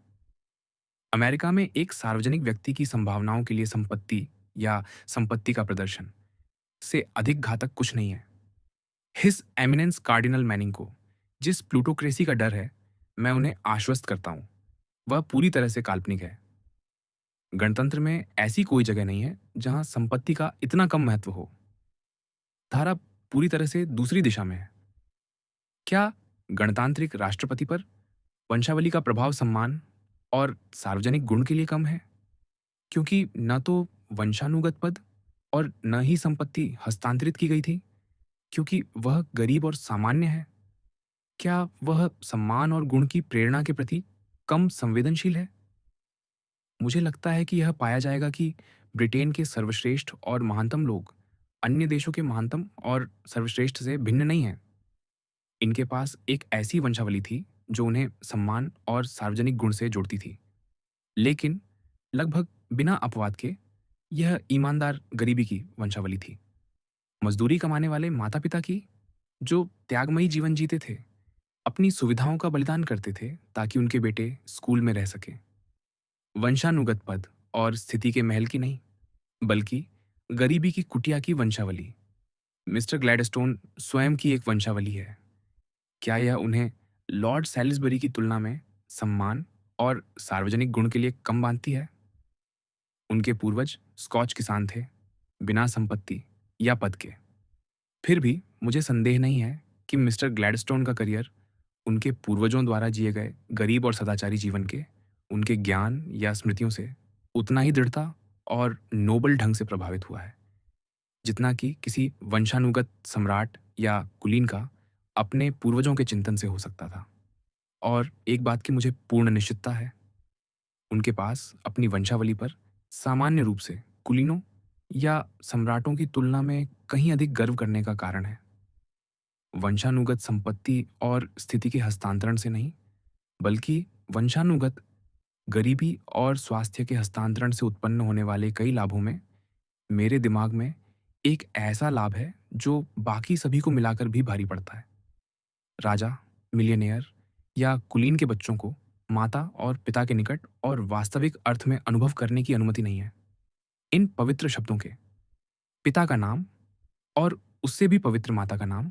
Speaker 1: अमेरिका में एक सार्वजनिक व्यक्ति की संभावनाओं के लिए संपत्ति या संपत्ति का प्रदर्शन से अधिक घातक कुछ नहीं है। हिज एमिनेंस कार्डिनल मैनिंग को जिस प्लूटोक्रेसी का डर है, मैं उन्हें आश्वस्त करता हूं, वह पूरी तरह से काल्पनिक है। गणतंत्र में ऐसी कोई जगह नहीं है जहां संपत्ति का इतना कम महत्व हो। धारा पूरी तरह से दूसरी दिशा में है। क्या गणतांत्रिक राष्ट्रपति पर वंशावली का प्रभाव सम्मान और सार्वजनिक गुण के लिए कम है, क्योंकि न तो वंशानुगत पद और न ही संपत्ति हस्तांतरित की गई थी, क्योंकि वह गरीब और सामान्य है? क्या वह सम्मान और गुण की प्रेरणा के प्रति कम संवेदनशील है? मुझे लगता है कि यह पाया जाएगा कि ब्रिटेन के सर्वश्रेष्ठ और महानतम लोग अन्य देशों के महानतम और सर्वश्रेष्ठ से भिन्न नहीं हैं। इनके पास एक ऐसी वंशावली थी जो उन्हें सम्मान और सार्वजनिक गुण से जोड़ती थी, लेकिन लगभग बिना अपवाद के यह ईमानदार गरीबी की वंशावली थी। मजदूरी कमाने वाले माता पिता की, जो त्यागमयी जीवन जीते थे, अपनी सुविधाओं का बलिदान करते थे ताकि उनके बेटे स्कूल में रह सकें। वंशानुगत पद और स्थिति के महल की नहीं, बल्कि गरीबी की कुटिया की वंशावली मिस्टर ग्लैडस्टोन स्वयं की एक वंशावली है। क्या यह उन्हें लॉर्ड सैलिसबरी की तुलना में सम्मान और सार्वजनिक गुण के लिए कम बांधती है? उनके पूर्वज स्कॉच किसान थे, बिना संपत्ति या पद के। फिर भी मुझे संदेह नहीं है कि मिस्टर ग्लैडस्टोन का करियर उनके पूर्वजों द्वारा जिए गए गरीब और सदाचारी जीवन के, उनके ज्ञान या स्मृतियों से उतना ही दृढ़ता और नोबल ढंग से प्रभावित हुआ है, जितना कि किसी वंशानुगत सम्राट या कुलीन का अपने पूर्वजों के चिंतन से हो सकता था। और एक बात की मुझे पूर्ण निश्चितता है, उनके पास अपनी वंशावली पर सामान्य रूप से कुलीनों या सम्राटों की तुलना में कहीं अधिक गर्व करने का कारण है। वंशानुगत संपत्ति और स्थिति के हस्तांतरण से नहीं, बल्कि वंशानुगत गरीबी और स्वास्थ्य के हस्तांतरण से उत्पन्न होने वाले कई लाभों में मेरे दिमाग में एक ऐसा लाभ है जो बाकी सभी को मिलाकर भी भारी पड़ता है। राजा, मिलियनेयर या कुलीन के बच्चों को माता और पिता के निकट और वास्तविक अर्थ में अनुभव करने की अनुमति नहीं है। इन पवित्र शब्दों के पिता का नाम और उससे भी पवित्र माता का नाम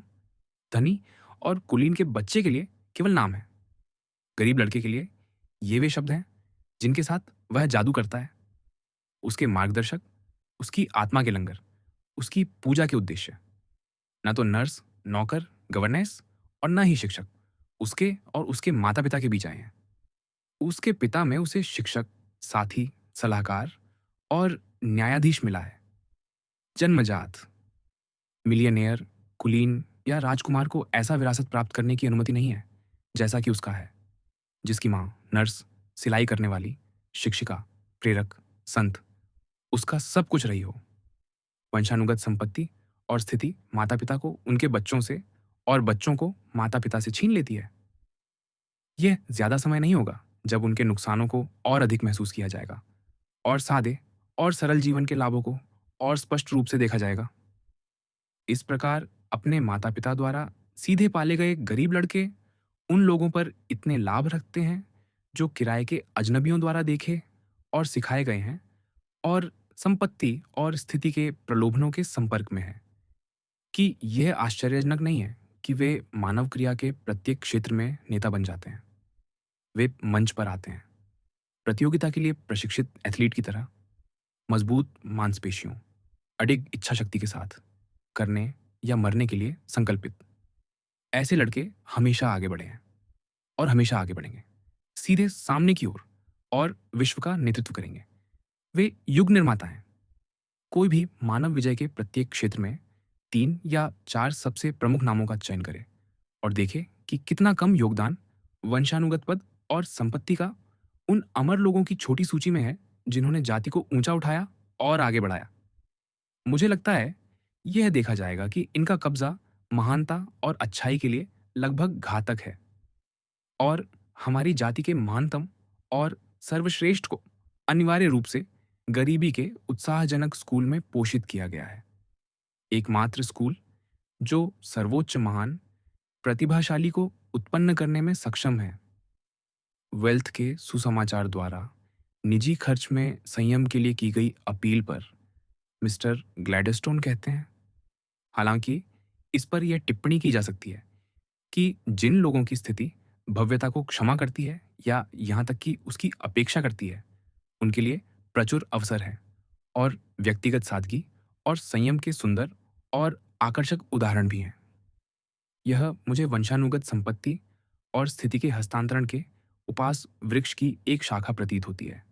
Speaker 1: धनी और कुलीन के बच्चे के लिए केवल नाम है। गरीब लड़के के लिए ये वे शब्द हैं जिनके साथ वह जादू करता है। उसके मार्गदर्शक, उसकी आत्मा के लंगर, उसकी पूजा के उद्देश्य। न तो नर्स, नौकर, गवर्नेंस और न ही शिक्षक उसके और उसके माता पिता के बीच आए हैं। उसके पिता में उसे शिक्षक, साथी, सलाहकार और न्यायाधीश मिला है। जन्मजात मिलियनेयर, कुलीन या राजकुमार को ऐसा विरासत प्राप्त करने की अनुमति नहीं है जैसा कि उसका है, जिसकी माँ नर्स, सिलाई करने वाली, शिक्षिका, प्रेरक, संत, उसका सब कुछ रही हो। वंशानुगत संपत्ति और स्थिति माता पिता को उनके बच्चों से और बच्चों को माता पिता से छीन लेती है। यह ज्यादा समय नहीं होगा जब उनके नुकसानों को और अधिक महसूस किया जाएगा और सादे और सरल जीवन के लाभों को और स्पष्ट रूप से देखा जाएगा। इस प्रकार अपने माता पिता द्वारा सीधे पाले गए गरीब लड़के उन लोगों पर इतने लाभ रखते हैं जो किराए के अजनबियों द्वारा देखे और सिखाए गए हैं और संपत्ति और स्थिति के प्रलोभनों के संपर्क में हैं, कि यह आश्चर्यजनक नहीं है कि वे मानव क्रिया के प्रत्येक क्षेत्र में नेता बन जाते हैं। वे मंच पर आते हैं, प्रतियोगिता के लिए प्रशिक्षित एथलीट की तरह, मजबूत मांसपेशियों, अडिग इच्छा शक्ति के साथ, करने या मरने के लिए संकल्पित। ऐसे लड़के हमेशा आगे बढ़े हैं और हमेशा आगे बढ़ेंगे, सीधे सामने की ओर, और विश्व का नेतृत्व करेंगे। वे युग निर्माता हैं। कोई भी मानव विजय के प्रत्येक क्षेत्र में 3 या 4 सबसे प्रमुख नामों का चयन करे और देखे कि कितना कम योगदान वंशानुगत पद और संपत्ति का उन अमर लोगों की छोटी सूची में है जिन्होंने जाति को ऊंचा उठाया और आगे बढ़ाया। मुझे लगता है यह देखा जाएगा कि इनका कब्जा महानता और अच्छाई के लिए लगभग घातक है और हमारी जाति के महानतम और सर्वश्रेष्ठ को अनिवार्य रूप से गरीबी के उत्साहजनक स्कूल में पोषित किया गया है। एकमात्र स्कूल जो सर्वोच्च महान प्रतिभाशाली को उत्पन्न करने में सक्षम है। वेल्थ के सुसमाचार द्वारा निजी खर्च में संयम के लिए की गई अपील पर मिस्टर ग्लैडस्टोन कहते हैं, हालांकि इस पर यह टिप्पणी की जा सकती है कि जिन लोगों की स्थिति भव्यता को क्षमा करती है या यहाँ तक कि उसकी अपेक्षा करती है, उनके लिए प्रचुर अवसर है और व्यक्तिगत सादगी और संयम के सुंदर और आकर्षक उदाहरण भी हैं। यह मुझे वंशानुगत संपत्ति और स्थिति के हस्तांतरण के उपास वृक्ष की एक शाखा प्रतीत होती है।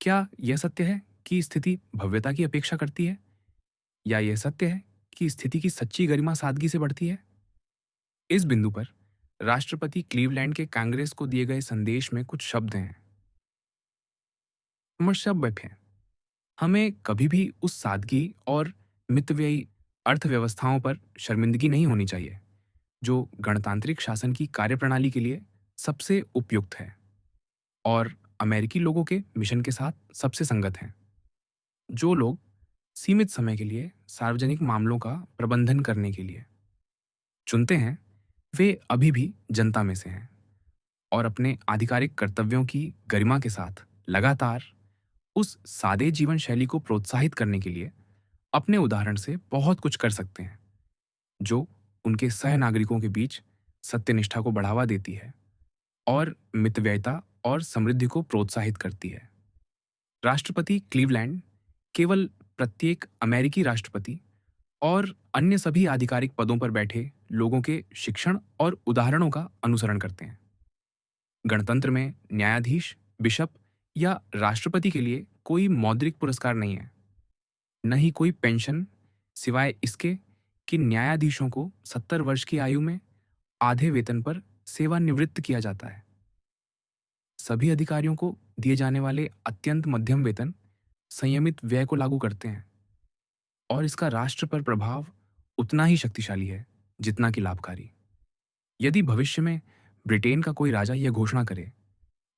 Speaker 1: क्या यह सत्य है कि स्थिति भव्यता की अपेक्षा करती है, या यह सत्य है कि स्थिति की सच्ची गरिमा सादगी से बढ़ती है? इस बिंदु पर राष्ट्रपति क्लीवलैंड के कांग्रेस को दिए गए संदेश में कुछ शब्द हैं। मशब्बत है, हमें कभी भी उस सादगी और मितव्ययी अर्थव्यवस्थाओं पर शर्मिंदगी नहीं होनी चाहिए जो गणतांत्रिक शासन की कार्यप्रणाली के लिए सबसे उपयुक्त है और अमेरिकी लोगों के मिशन के साथ सबसे संगत हैं। जो लोग सीमित समय के लिए सार्वजनिक मामलों का प्रबंधन करने के लिए चुनते हैं, वे अभी भी जनता में से हैं और अपने आधिकारिक कर्तव्यों की गरिमा के साथ लगातार उस सादे जीवन शैली को प्रोत्साहित करने के लिए अपने उदाहरण से बहुत कुछ कर सकते हैं जो उनके सह नागरिकों के बीच सत्यनिष्ठा को बढ़ावा देती है और मितव्ययिता और समृद्धि को प्रोत्साहित करती है। राष्ट्रपति क्लीवलैंड केवल प्रत्येक अमेरिकी राष्ट्रपति और अन्य सभी आधिकारिक पदों पर बैठे लोगों के शिक्षण और उदाहरणों का अनुसरण करते हैं। गणतंत्र में न्यायाधीश, बिशप या राष्ट्रपति के लिए कोई मौद्रिक पुरस्कार नहीं है, न ही कोई पेंशन, सिवाय इसके कि न्यायाधीशों को 70 वर्ष की आयु में आधे वेतन पर सेवानिवृत्त किया जाता है। सभी अधिकारियों को दिए जाने वाले अत्यंत मध्यम वेतन संयमित व्यय को लागू करते हैं और इसका राष्ट्र पर प्रभाव उतना ही शक्तिशाली है जितना कि लाभकारी। यदि भविष्य में ब्रिटेन का कोई राजा यह घोषणा करे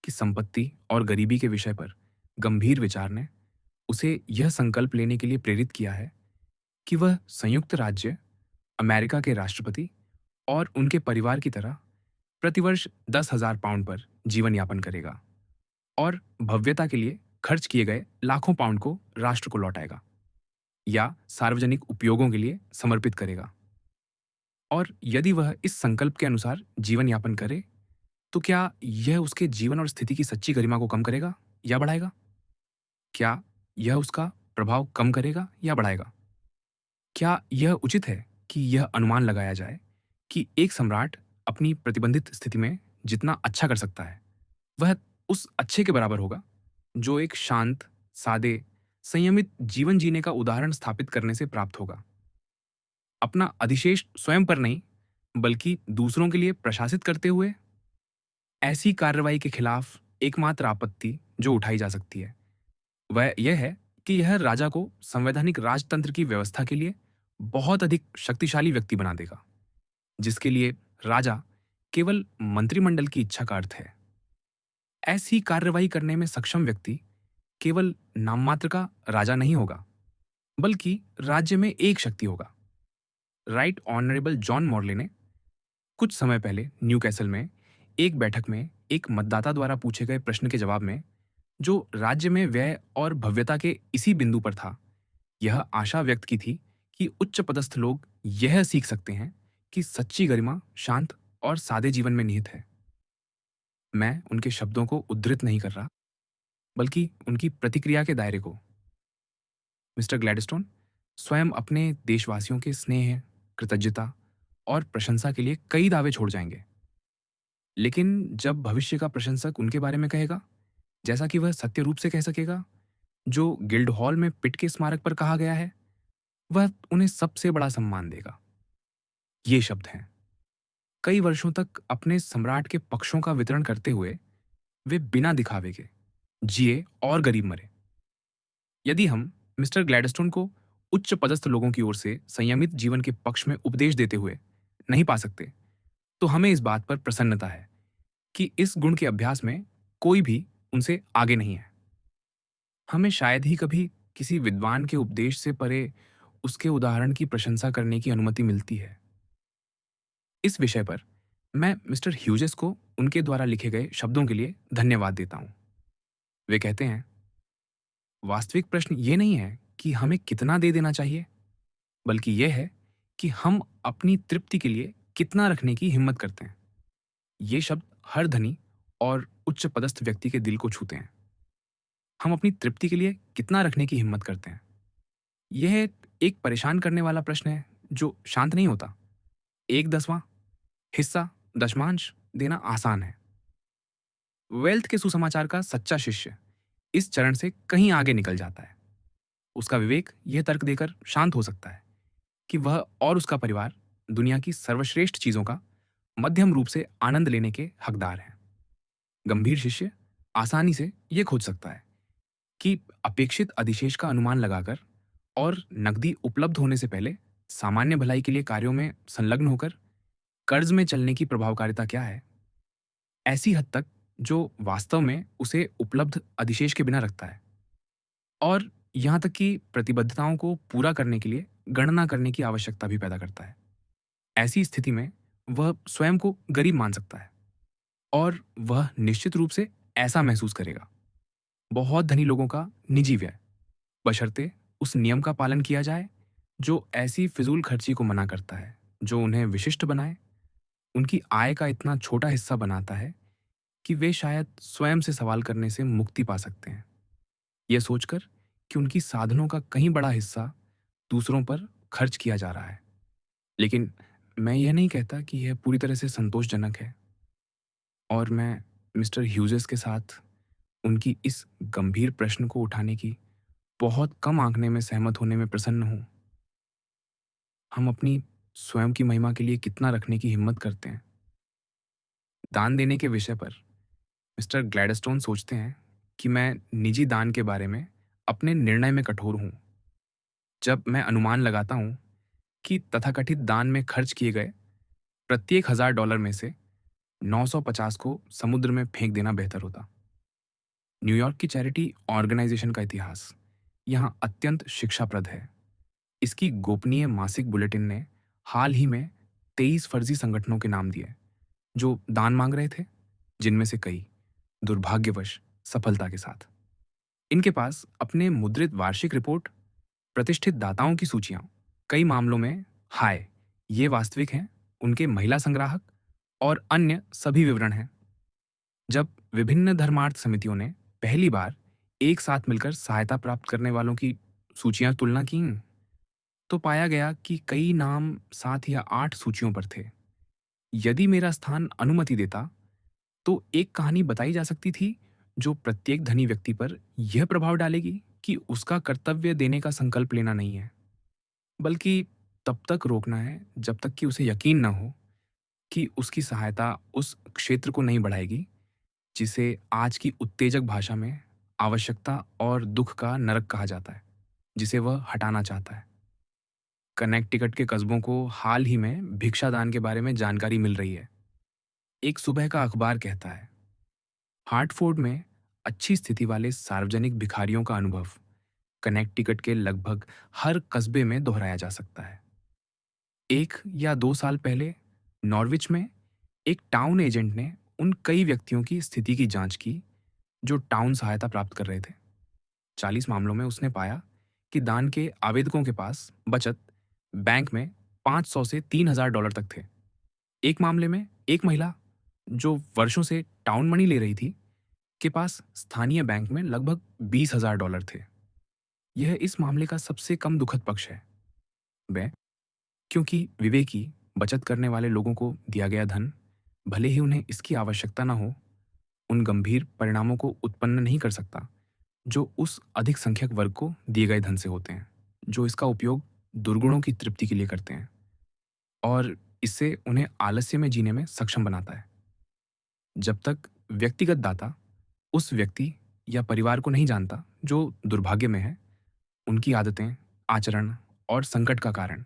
Speaker 1: कि संपत्ति और गरीबी के विषय पर गंभीर विचार ने उसे यह संकल्प लेने के लिए प्रेरित किया है कि वह संयुक्त राज्य अमेरिका के राष्ट्रपति और उनके परिवार की तरह प्रतिवर्ष 10,000 पाउंड पर जीवन यापन करेगा और भव्यता के लिए खर्च किए गए लाखों पाउंड को राष्ट्र को लौटाएगा या सार्वजनिक उपयोगों के लिए समर्पित करेगा। और यदि वह इस संकल्प के अनुसार जीवन यापन करे, तो क्या यह उसके जीवन और स्थिति की सच्ची गरिमा को कम करेगा या बढ़ाएगा? क्या यह उसका प्रभाव कम करेगा या बढ़ाएगा? क्या यह उचित है कि यह अनुमान लगाया जाए कि एक सम्राट अपनी प्रतिबंधित स्थिति में जितना अच्छा कर सकता है, वह उस अच्छे के बराबर होगा जो एक शांत, सादे, संयमित जीवन जीने का उदाहरण स्थापित करने से प्राप्त होगा? अपना अधिशेष स्वयं पर नहीं, बल्कि दूसरों के लिए प्रशासित करते हुए? ऐसी कार्रवाई के खिलाफ एकमात्र आपत्ति जो उठाई जा सकती है, वह यह है कि यह राजा को संवैधानिक राजतंत्र की व्यवस्था के लिए बहुत अधिक शक्तिशाली व्यक्ति बना देगा, जिसके लिए राजा केवल मंत्रिमंडल की इच्छा का अर्थ है। ऐसी कार्रवाई करने में सक्षम व्यक्ति केवल नाममात्र का राजा नहीं होगा, बल्कि राज्य में एक शक्ति होगा। राइट ऑनरेबल जॉन मॉर्ले ने कुछ समय पहले न्यू कैसल में एक बैठक में एक मतदाता द्वारा पूछे गए प्रश्न के जवाब में, जो राज्य में व्यय और भव्यता के इसी बिंदु पर था, यह आशा व्यक्त की थी कि उच्च पदस्थ लोग यह सीख सकते हैं कि सच्ची गरिमा शांत और सादे जीवन में निहित है। मैं उनके शब्दों को उद्धृत नहीं कर रहा, बल्कि उनकी प्रतिक्रिया के दायरे को। मिस्टर ग्लैडस्टोन स्वयं अपने देशवासियों के स्नेह, कृतज्ञता और प्रशंसा के लिए कई दावे छोड़ जाएंगे। लेकिन जब भविष्य का प्रशंसक उनके बारे में कहेगा, जैसा कि वह सत्य रूप से कह सकेगा, जो गिल्ड हॉल में पिट के स्मारक पर कहा गया है, वह उन्हें सबसे बड़ा सम्मान देगा। ये शब्द हैं, कई वर्षों तक अपने सम्राट के पक्षों का वितरण करते हुए वे बिना दिखावे के जिए और गरीब मरे। यदि हम मिस्टर ग्लैडस्टोन को उच्च पदस्थ लोगों की ओर से संयमित जीवन के पक्ष में उपदेश देते हुए नहीं पा सकते, तो हमें इस बात पर प्रसन्नता है कि इस गुण के अभ्यास में कोई भी उनसे आगे नहीं है। हमें शायद ही कभी किसी विद्वान के उपदेश से परे उसके उदाहरण की प्रशंसा करने की अनुमति मिलती है। इस विषय पर मैं मिस्टर ह्यूजेस को उनके द्वारा लिखे गए शब्दों के लिए धन्यवाद देता हूं। वे कहते हैं, वास्तविक प्रश्न ये नहीं है कि हमें कितना दे देना चाहिए, बल्कि यह है कि हम अपनी तृप्ति के लिए कितना रखने की हिम्मत करते हैं। ये शब्द हर धनी और उच्च पदस्थ व्यक्ति के दिल को छूते हैं। हम अपनी तृप्ति के लिए कितना रखने की हिम्मत करते हैं? यह एक परेशान करने वाला प्रश्न है जो शांत नहीं होता। 1/10वां हिस्सा, दशमांश देना आसान है। वेल्थ के सुसमाचार का सच्चा शिष्य इस चरण से कहीं आगे निकल जाता है। उसका विवेक यह तर्क देकर शांत हो सकता है कि वह और उसका परिवार दुनिया की सर्वश्रेष्ठ चीजों का मध्यम रूप से आनंद लेने के हकदार हैं। गंभीर शिष्य आसानी से यह खोज सकता है कि अपेक्षित अधिशेष का अनुमान लगाकर और नकदी उपलब्ध होने से पहले सामान्य भलाई के लिए कार्यों में संलग्न होकर कर्ज में चलने की प्रभावकारिता क्या है, ऐसी हद तक जो वास्तव में उसे उपलब्ध अधिशेष के बिना रखता है, और यहां तक कि प्रतिबद्धताओं को पूरा करने के लिए गणना करने की आवश्यकता भी पैदा करता है। ऐसी स्थिति में वह स्वयं को गरीब मान सकता है और वह निश्चित रूप से ऐसा महसूस करेगा। बहुत धनी लोगों का निजी व्यय, बशर्ते उस नियम का पालन किया जाए जो ऐसी फिजूल खर्ची को मना करता है जो उन्हें विशिष्ट बनाए, उनकी आय का इतना छोटा हिस्सा बनाता है कि वे शायद स्वयं से सवाल करने से मुक्ति पा सकते हैं, यह सोचकर कि उनकी साधनों का कहीं बड़ा हिस्सा दूसरों पर खर्च किया जा रहा है। लेकिन मैं यह नहीं कहता कि यह पूरी तरह से संतोषजनक है, और मैं मिस्टर ह्यूजेस के साथ उनकी इस गंभीर प्रश्न को उठाने की बहुत कम आंकने में सहमत होने में प्रसन्न हूं। हम अपनी स्वयं की महिमा के लिए कितना रखने की हिम्मत करते हैं? दान देने के विषय पर मिस्टर ग्लैडस्टोन सोचते हैं कि मैं निजी दान के बारे में अपने निर्णय में कठोर हूं। जब मैं अनुमान लगाता हूं कि तथाकथित दान में खर्च किए गए प्रत्येक $1000 में से 950 को समुद्र में फेंक देना बेहतर होता। न्यूयॉर्क की चैरिटी ऑर्गेनाइजेशन का इतिहास यहाँ अत्यंत शिक्षाप्रद है। इसकी गोपनीय मासिक बुलेटिन ने हाल ही में 23 फर्जी संगठनों के नाम दिए जो दान मांग रहे थे, जिनमें से कई दुर्भाग्यवश सफलता के साथ। इनके पास अपने मुद्रित वार्षिक रिपोर्ट, प्रतिष्ठित दाताओं की सूचियां, कई मामलों में हाय, ये वास्तविक हैं, उनके महिला संग्राहक और अन्य सभी विवरण हैं। जब विभिन्न धर्मार्थ समितियों ने पहली बार एक साथ मिलकर सहायता प्राप्त करने वालों की सूचियां तुलना की, तो पाया गया कि कई नाम 7 या 8 सूचियों पर थे। यदि मेरा स्थान अनुमति देता, तो एक कहानी बताई जा सकती थी जो प्रत्येक धनी व्यक्ति पर यह प्रभाव डालेगी कि उसका कर्तव्य देने का संकल्प लेना नहीं है, बल्कि तब तक रोकना है जब तक कि उसे यकीन न हो कि उसकी सहायता उस क्षेत्र को नहीं बढ़ाएगी जिसे आज की उत्तेजक भाषा में आवश्यकता और दुख का नरक कहा जाता है, जिसे वह हटाना चाहता है। कनेक्टिकट के कस्बों को हाल ही में भिक्षादान के बारे में जानकारी मिल रही है। एक सुबह का अखबार कहता है, हार्टफोर्ड में अच्छी स्थिति वाले सार्वजनिक भिखारियों का अनुभव कनेक्टिकट के लगभग हर कस्बे में दोहराया जा सकता है। 1 या 2 साल पहले नॉर्विच में एक टाउन एजेंट ने उन कई व्यक्तियों की स्थिति की जांच की जो टाउन सहायता प्राप्त कर रहे थे। 40 मामलों में उसने पाया कि दान के आवेदकों के पास बचत बैंक में 500 से $3,000 तक थे। एक मामले में एक महिला जो वर्षों से टाउन मनी ले रही थी के पास स्थानीय बैंक में लगभग $20,000 थे। यह इस मामले का सबसे कम दुखद पक्ष है। वह, क्योंकि विवेकी बचत करने वाले लोगों को दिया गया धन, भले ही उन्हें इसकी आवश्यकता न हो, उन गंभीर परिणामों को उत्पन्न नहीं कर सकता जो उस अधिक संख्यक वर्ग को दिए गए धन से होते हैं, जो इसका उपयोग दुर्गुणों की तृप्ति के लिए करते हैं और इससे उन्हें आलस्य में जीने में सक्षम बनाता है। जब तक व्यक्तिगत दाता उस व्यक्ति या परिवार को नहीं जानता जो दुर्भाग्य में है, उनकी आदतें, आचरण और संकट का कारण,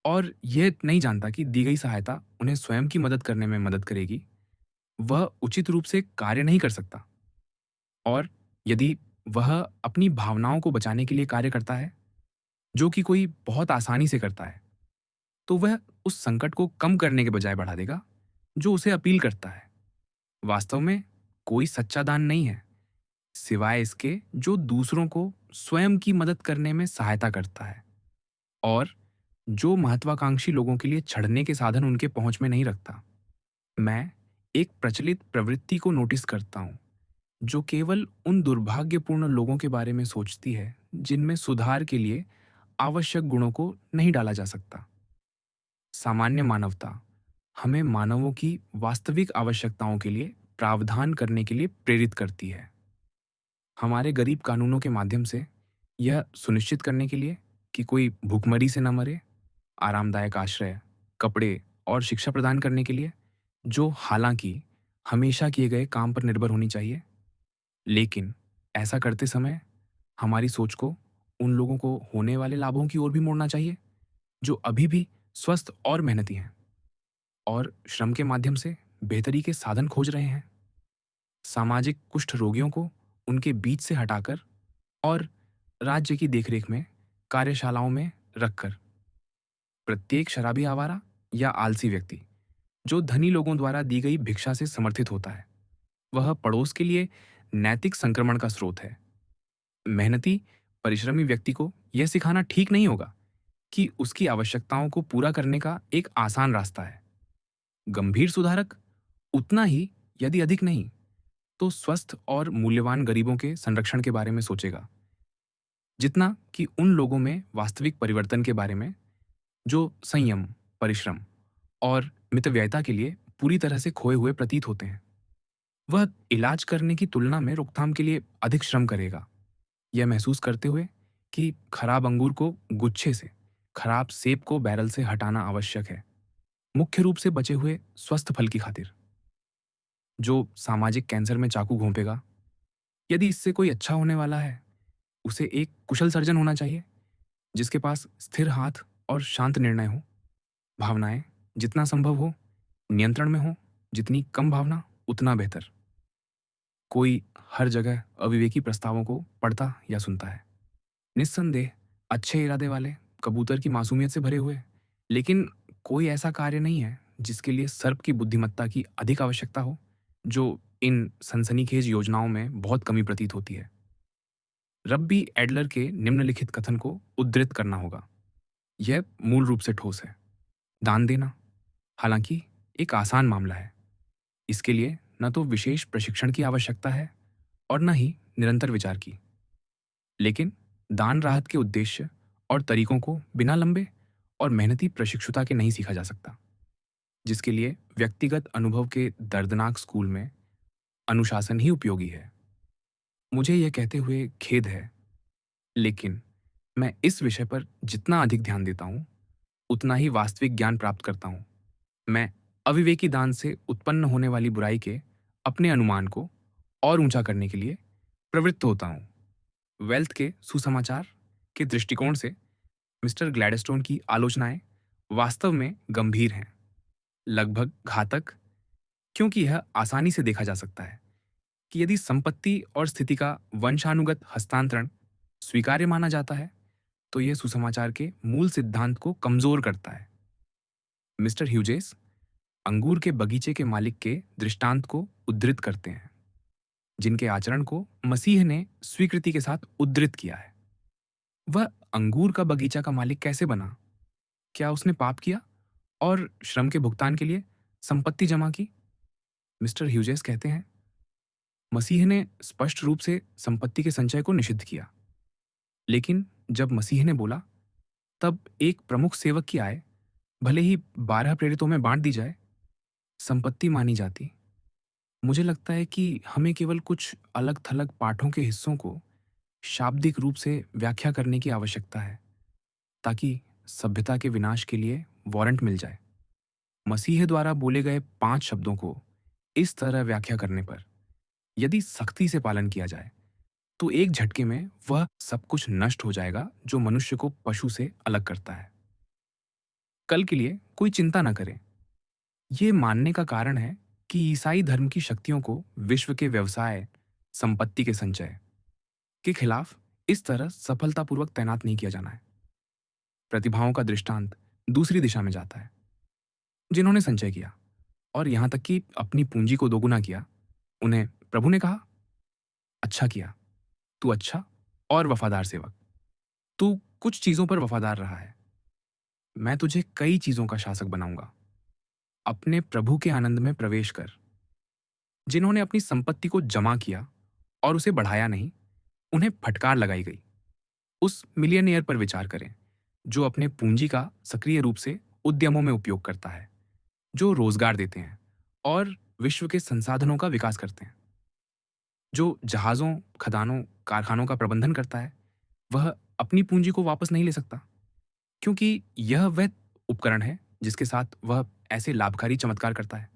Speaker 1: और यह नहीं जानता कि दी गई सहायता उन्हें स्वयं की मदद करने में मदद करेगी, वह उचित रूप से कार्य नहीं कर सकता। और यदि वह अपनी भावनाओं को बचाने के लिए कार्य करता है, जो कि कोई बहुत आसानी से करता है, तो वह उस संकट को कम करने के बजाय बढ़ा देगा, जो उसे अपील करता है। वास्तव में कोई सच्चा दान नहीं है, सिवाय इसके जो दूसरों को स्वयं की मदद करने में सहायता करता है और जो महत्वाकांक्षी लोगों के लिए छड़ने के साधन उनके पहुंच में नहीं रखता। मैं एक प्रचलित प्रवृत्ति को नोटिस करता हूं जो केवल उन दुर्भाग्यपूर्ण लोगों के बारे में सोचती है जिनमें सुधार के लिए आवश्यक गुणों को नहीं डाला जा सकता। सामान्य मानवता हमें मानवों की वास्तविक आवश्यकताओं के लिए प्रावधान करने के लिए प्रेरित करती है। हमारे गरीब कानूनों के माध्यम से यह सुनिश्चित करने के लिए कि कोई भूखमरी से न मरे, आरामदायक आश्रय, कपड़े और शिक्षा प्रदान करने के लिए, जो हालांकि हमेशा किए गए काम पर निर्भर होनी चाहिए। लेकिन ऐसा करते समय हमारी सोच को उन लोगों को होने वाले लाभों की ओर भी मोड़ना चाहिए जो अभी भी स्वस्थ और मेहनती हैं और श्रम के माध्यम से बेहतरी के साधन खोज रहे हैं। सामाजिक कुष्ठ रोगियों को उनके बीच से हटाकर और राज्य की देखरेख में कार्यशालाओं में रखकर, प्रत्येक शराबी आवारा या आलसी व्यक्ति जो धनी लोगों द्वारा दी गई भिक्षा से समर्थित होता है, वह पड़ोस के लिए नैतिक संक्रमण का स्रोत है। मेहनती, परिश्रमी व्यक्ति को यह सिखाना ठीक नहीं होगा कि उसकी आवश्यकताओं को पूरा करने का एक आसान रास्ता है। गंभीर सुधारक उतना ही, यदि अधिक नहीं, तो स्वस्थ और मूल्यवान गरीबों के संरक्षण के बारे में सोचेगा, जितना कि उन लोगों में वास्तविक परिवर्तन के बारे में जो संयम, परिश्रम और मितव्ययिता के लिए पूरी तरह से खोए हुए प्रतीत होते हैं। वह इलाज करने की तुलना में रोकथाम के लिए अधिक श्रम करेगा, यह महसूस करते हुए कि खराब अंगूर को गुच्छे से, खराब सेब को बैरल से हटाना आवश्यक है, मुख्य रूप से बचे हुए स्वस्थ फल की खातिर। जो सामाजिक कैंसर में चाकू घोंपेगा, यदि इससे कोई अच्छा होने वाला है, उसे एक कुशल सर्जन होना चाहिए जिसके पास स्थिर हाथ और शांत निर्णय हो। भावनाएं जितना संभव हो नियंत्रण में हो, जितनी कम भावना उतना बेहतर। कोई हर जगह अविवेकी प्रस्तावों को पढ़ता या सुनता है, निस्संदेह अच्छे इरादे वाले, कबूतर की मासूमियत से भरे हुए, लेकिन कोई ऐसा कार्य नहीं है जिसके लिए सर्प की बुद्धिमत्ता की अधिक आवश्यकता हो, जो इन सनसनीखेज योजनाओं में बहुत कमी प्रतीत होती है। रब्बी एडलर के निम्नलिखित कथन को उद्धृत करना होगा। यह मूल रूप से ठोस है। दान देना, हालांकि, एक आसान मामला है। इसके लिए न तो विशेष प्रशिक्षण की आवश्यकता है और न ही निरंतर विचार की। लेकिन दान राहत के उद्देश्य और तरीकों को बिना लंबे और मेहनती प्रशिक्षुता के नहीं सीखा जा सकता, जिसके लिए व्यक्तिगत अनुभव के दर्दनाक स्कूल में अनुशासन ही उपयोगी है। मुझे यह कहते हुए खेद है, लेकिन मैं इस विषय पर जितना अधिक ध्यान देता हूँ, उतना ही वास्तविक ज्ञान प्राप्त करता हूँ। मैं अविवेकी दान से उत्पन्न होने वाली बुराई के अपने अनुमान को और ऊंचा करने के लिए प्रवृत्त होता हूँ। वेल्थ के सुसमाचार के दृष्टिकोण से मिस्टर ग्लैडस्टोन की आलोचनाएं वास्तव में गंभीर हैं, लगभग घातक, क्योंकि यह आसानी से देखा जा सकता है कि यदि संपत्ति और स्थिति का वंशानुगत हस्तांतरण स्वीकार्य माना जाता है, तो यह सुसमाचार के मूल सिद्धांत को कमजोर करता है। मिस्टर ह्यूजेस अंगूर के बगीचे के मालिक के दृष्टांत को उद्धृत करते हैं, जिनके आचरण को मसीह ने स्वीकृति के साथ उद्धृत किया है। वह अंगूर का बगीचा का मालिक कैसे बना? क्या उसने पाप किया और श्रम के भुगतान के लिए संपत्ति जमा की? मिस्टर ह्यूजेस कहते हैं, मसीह ने स्पष्ट रूप से संपत्ति के संचय को निषिद्ध किया। लेकिन जब मसीह ने बोला, तब एक प्रमुख सेवक की आय भले ही 12 प्रेरितों में बांट दी जाए, संपत्ति मानी जाती। मुझे लगता है कि हमें केवल कुछ अलग थलग पाठों के हिस्सों को शाब्दिक रूप से व्याख्या करने की आवश्यकता है, ताकि सभ्यता के विनाश के लिए वारंट मिल जाए। मसीह द्वारा बोले गए 5 शब्दों को इस तरह व्याख्या करने पर यदि सख्ती से पालन किया जाए, तो एक झटके में वह सब कुछ नष्ट हो जाएगा जो मनुष्य को पशु से अलग करता है। कल के लिए कोई चिंता न करें। ये मानने का कारण है कि ईसाई धर्म की शक्तियों को विश्व के व्यवसाय, संपत्ति के संचय के खिलाफ इस तरह सफलतापूर्वक तैनात नहीं किया जाना है। प्रतिभाओं का दृष्टांत दूसरी दिशा में जाता है। जिन्होंने संचय किया और यहां तक कि अपनी पूंजी को दोगुना किया, उन्हें प्रभु ने कहा, अच्छा किया, तू अच्छा और वफादार सेवक। तू कुछ चीजों पर वफादार रहा है, मैं तुझे कई चीजों का शासक बनाऊंगा। अपने प्रभु के आनंद में प्रवेश कर। जिन्होंने अपनी संपत्ति को जमा किया और उसे बढ़ाया नहीं, उन्हें फटकार लगाई गई। उस मिलियनेयर पर विचार करें जो अपने पूंजी का सक्रिय रूप से उद्यमों में उपयोग करता है, जो रोजगार देते हैं और विश्व के संसाधनों का विकास करते हैं। जो जहाजों, खदानों, कारखानों का प्रबंधन करता है, वह अपनी पूंजी को वापस नहीं ले सकता, क्योंकि यह वह उपकरण है जिसके साथ वह ऐसे लाभकारी चमत्कार करता है।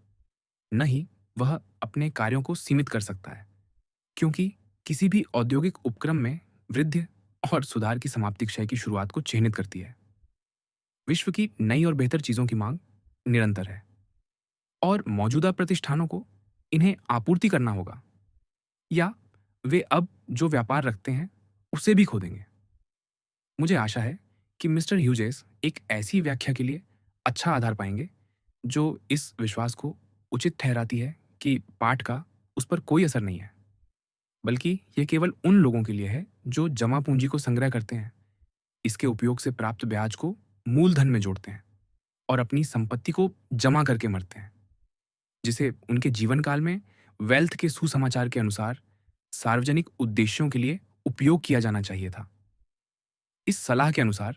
Speaker 1: न ही वह अपने कार्यों को सीमित कर सकता है, क्योंकि किसी भी औद्योगिक उपक्रम में वृद्धि और सुधार की समाप्ति क्षय की शुरुआत को चिह्नित करती है। विश्व की नई और बेहतर चीजों की मांग निरंतर है और मौजूदा प्रतिष्ठानों को इन्हें आपूर्ति करना होगा, या वे अब जो व्यापार रखते हैं उसे भी खो देंगे। मुझे आशा है कि मिस्टर ह्यूजेस एक ऐसी व्याख्या के लिए अच्छा आधार पाएंगे जो इस विश्वास को उचित ठहराती है कि पाठ का उस पर कोई असर नहीं है, बल्कि यह केवल उन लोगों के लिए है जो जमा पूंजी को संग्रह करते हैं, इसके उपयोग से प्राप्त ब्याज को मूलधन में जोड़ते हैं और अपनी संपत्ति को जमा करके मरते हैं, जिसे उनके जीवन काल में वेल्थ के सुसमाचार के अनुसार सार्वजनिक उद्देश्यों के लिए उपयोग किया जाना चाहिए था। इस सलाह के अनुसार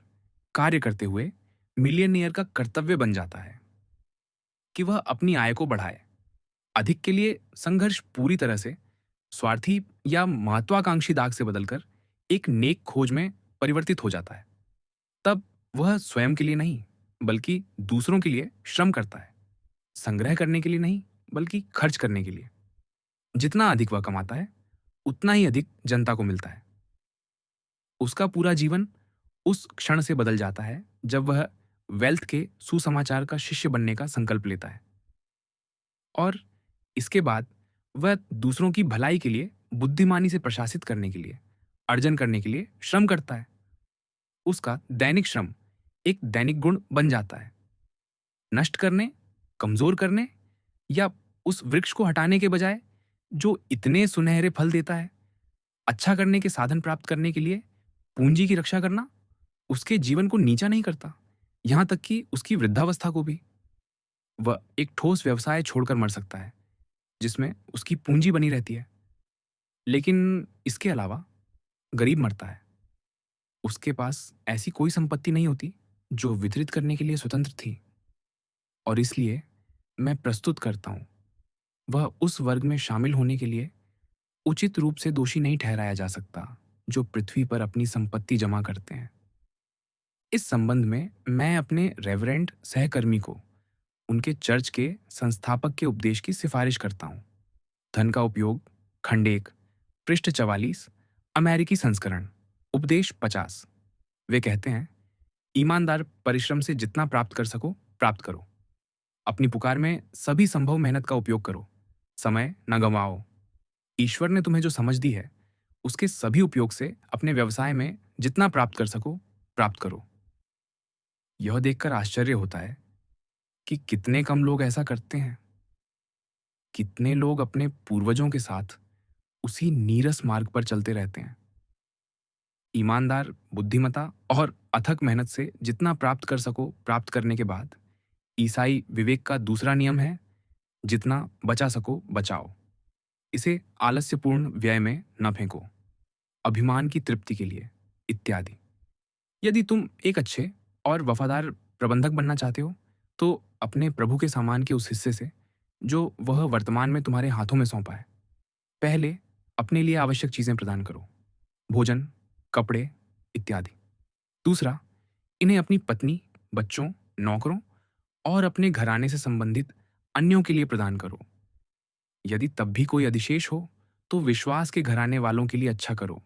Speaker 1: कार्य करते हुए मिलियनियर का कर्तव्य बन जाता है कि वह अपनी आय को बढ़ाए। अधिक के लिए संघर्ष पूरी तरह से स्वार्थी या महत्वाकांक्षी दाग से बदलकर एक नेक खोज में परिवर्तित हो जाता है। तब वह स्वयं के लिए नहीं, बल्कि दूसरों के लिए श्रम करता है, संग्रह करने के लिए नहीं, बल्कि खर्च करने के लिए। जितना अधिक वह कमाता है, उतना ही अधिक जनता को मिलता है। उसका पूरा जीवन उस क्षण से बदल जाता है जब वह वेल्थ के सुसमाचार का शिष्य बनने का संकल्प लेता है, और इसके बाद वह दूसरों की भलाई के लिए, बुद्धिमानी से प्रशासित करने के लिए, अर्जन करने के लिए श्रम करता है। उसका दैनिक श्रम एक दैनिक गुण बन जाता है। नष्ट करने, कमजोर करने या उस वृक्ष को हटाने के बजाय जो इतने सुनहरे फल देता है, अच्छा करने के साधन प्राप्त करने के लिए पूंजी की रक्षा करना उसके जीवन को नीचा नहीं करता, यहाँ तक कि उसकी वृद्धावस्था को भी। वह एक ठोस व्यवसाय छोड़कर मर सकता है, जिसमें उसकी पूंजी बनी रहती है। लेकिन इसके अलावा गरीब मरता है। उसके पास ऐसी कोई संपत्ति नहीं होती जो वितरित करने के लिए स्वतंत्र थी। और इसलिए मैं प्रस्तुत करता हूँ, वह उस वर्ग में शामिल होने के लिए उचित रूप से दोषी नहीं ठहराया जा सकता, जो पृथ्वी पर अपनी संपत्ति जमा करते हैं। इस संबंध में मैं अपने रेवरेंड सहकर्मी को उनके चर्च के संस्थापक के उपदेश की सिफारिश करता हूँ। धन का उपयोग, खंड 1, पृष्ठ 44, अमेरिकी संस्करण, उपदेश 50। वे कहते हैं, ईमानदार परिश्रम से जितना प्राप्त कर सको प्राप्त करो। अपनी पुकार में सभी संभव मेहनत का उपयोग करो। समय न गंवाओ। ईश्वर ने तुम्हें जो समझ दी है, उसके सभी उपयोग से अपने व्यवसाय में जितना प्राप्त कर सको प्राप्त करो। यह देखकर आश्चर्य होता है कि कितने कम लोग ऐसा करते हैं। कितने लोग अपने पूर्वजों के साथ उसी नीरस मार्ग पर चलते रहते हैं। ईमानदार, बुद्धिमता और अथक मेहनत से जितना प्राप्त कर सको प्राप्त करने के बाद ईसाई विवेक का दूसरा नियम है, जितना बचा सको बचाओ। इसे आलस्यपूर्ण व्यय में न फेंको, अभिमान की तृप्ति के लिए, इत्यादि। यदि तुम एक अच्छे और वफादार प्रबंधक बनना चाहते हो, तो अपने प्रभु के सामान के उस हिस्से से जो वह वर्तमान में तुम्हारे हाथों में सौंपा है, पहले अपने लिए आवश्यक चीजें प्रदान करो, भोजन, कपड़े इत्यादि। दूसरा, इन्हें अपनी पत्नी, बच्चों, नौकरों और अपने घराने से संबंधित अन्यों के लिए प्रदान करो। यदि तब भी कोई अधिशेष हो, तो विश्वास के घराने वालों के लिए अच्छा करो।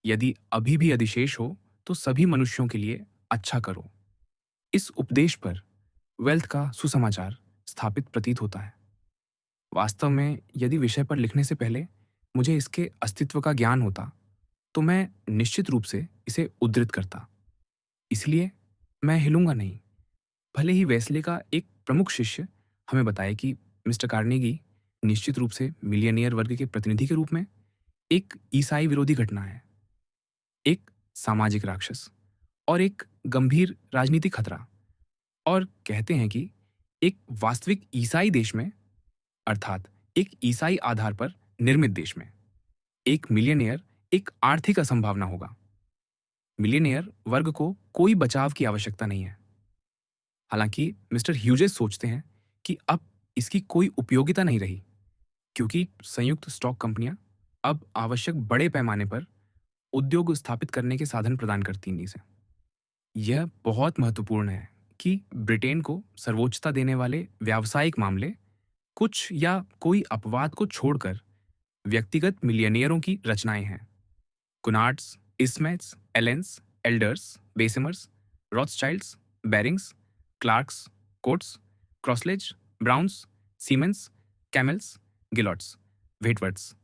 Speaker 1: यदि अभी भी अधिशेष हो, तो सभी मनुष्यों के लिए अच्छा करो। इस उपदेश पर वेल्थ का सुसमाचार स्थापित प्रतीत होता है। वास्तव में यदि विषय पर लिखने से पहले मुझे इसके अस्तित्व का ज्ञान होता, तो मैं निश्चित रूप से इसे उद्धृत करता। इसलिए मैं हिलूंगा नहीं, भले ही वेस्ले का एक प्रमुख शिष्य हमें बताए कि मिस्टर कार्नेगी निश्चित रूप से मिलियनियर वर्ग के प्रतिनिधि के रूप में एक ईसाई विरोधी घटना है, एक सामाजिक राक्षस और एक गंभीर राजनीतिक खतरा। और कहते हैं कि एक वास्तविक ईसाई देश में, अर्थात एक ईसाई आधार पर निर्मित देश में, एक मिलियनियर एक आर्थिक असंभावना होगा। मिलियनियर वर्ग को कोई बचाव की आवश्यकता नहीं है। हालांकि मिस्टर ह्यूजेस सोचते हैं कि अब इसकी कोई उपयोगिता नहीं रही, क्योंकि संयुक्त स्टॉक कंपनियां अब आवश्यक बड़े पैमाने पर उद्योग स्थापित करने के साधन प्रदान करती हैं इसे। यह बहुत महत्वपूर्ण है कि ब्रिटेन को सर्वोच्चता देने वाले व्यावसायिक मामले कुछ या कोई अपवाद को छोड़कर व्यक्तिगत मिलियनियरों की रचनाएं हैं। Cunards, Ismays, Allens, Elders, Bessemers, Rothschilds, Barings, Clarks, Coats, Crossleys, Browns, Siemens, Cammells, Gillotts, Whitworths,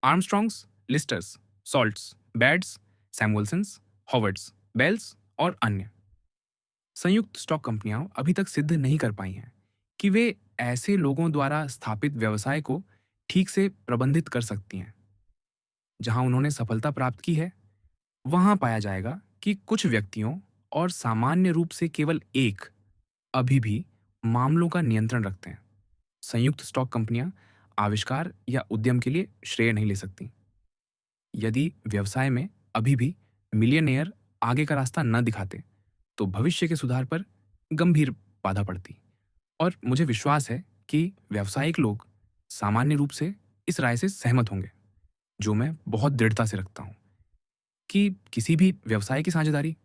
Speaker 1: Armstrongs, Listers, Salts, बैड्स, सैमुअल्सन्स, हॉवर्ड्स, बेल्स और अन्य। संयुक्त स्टॉक कंपनियां अभी तक सिद्ध नहीं कर पाई हैं कि वे ऐसे लोगों द्वारा स्थापित व्यवसाय को ठीक से प्रबंधित कर सकती हैं। जहां उन्होंने सफलता प्राप्त की है, वहां पाया जाएगा कि कुछ व्यक्तियों और सामान्य रूप से केवल एक अभी भी मामलों का नियंत्रण रखते हैं। संयुक्त स्टॉक कंपनियां आविष्कार या उद्यम के लिए श्रेय नहीं ले सकती। यदि व्यवसाय में अभी भी मिलियनेयर आगे का रास्ता न दिखाते, तो भविष्य के सुधार पर गंभीर बाधा पड़ती। और मुझे विश्वास है कि व्यावसायिक लोग सामान्य रूप से इस राय से सहमत होंगे, जो मैं बहुत दृढ़ता से रखता हूं, कि किसी भी व्यवसाय की साझेदारी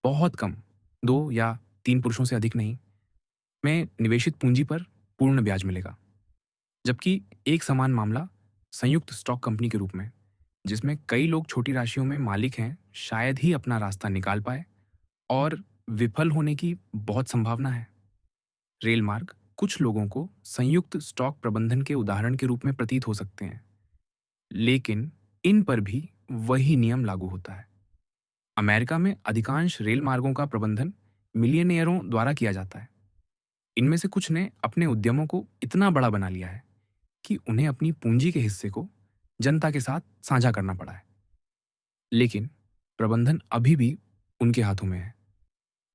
Speaker 1: बहुत कम 2 या 3 पुरुषों से अधिक नहीं में निवेशित पूंजी पर पूर्ण ब्याज मिलेगा। जबकि एक समान मामला संयुक्त स्टॉक कंपनी के रूप में, जिसमें कई लोग छोटी राशियों में मालिक हैं, शायद ही अपना रास्ता निकाल पाए और विफल होने की बहुत संभावना है। रेल मार्ग कुछ लोगों को संयुक्त स्टॉक प्रबंधन के उदाहरण के रूप में प्रतीत हो सकते हैं, लेकिन इन पर भी वही नियम लागू होता है। अमेरिका में अधिकांश रेल मार्गों का प्रबंधन मिलियनेयरों द्वारा किया जाता है। इनमें से कुछ ने अपने उद्यमों को इतना बड़ा बना लिया है कि उन्हें अपनी पूंजी के हिस्से को जनता के साथ साझा करना पड़ा है। लेकिन प्रबंधन अभी भी उनके हाथों में है।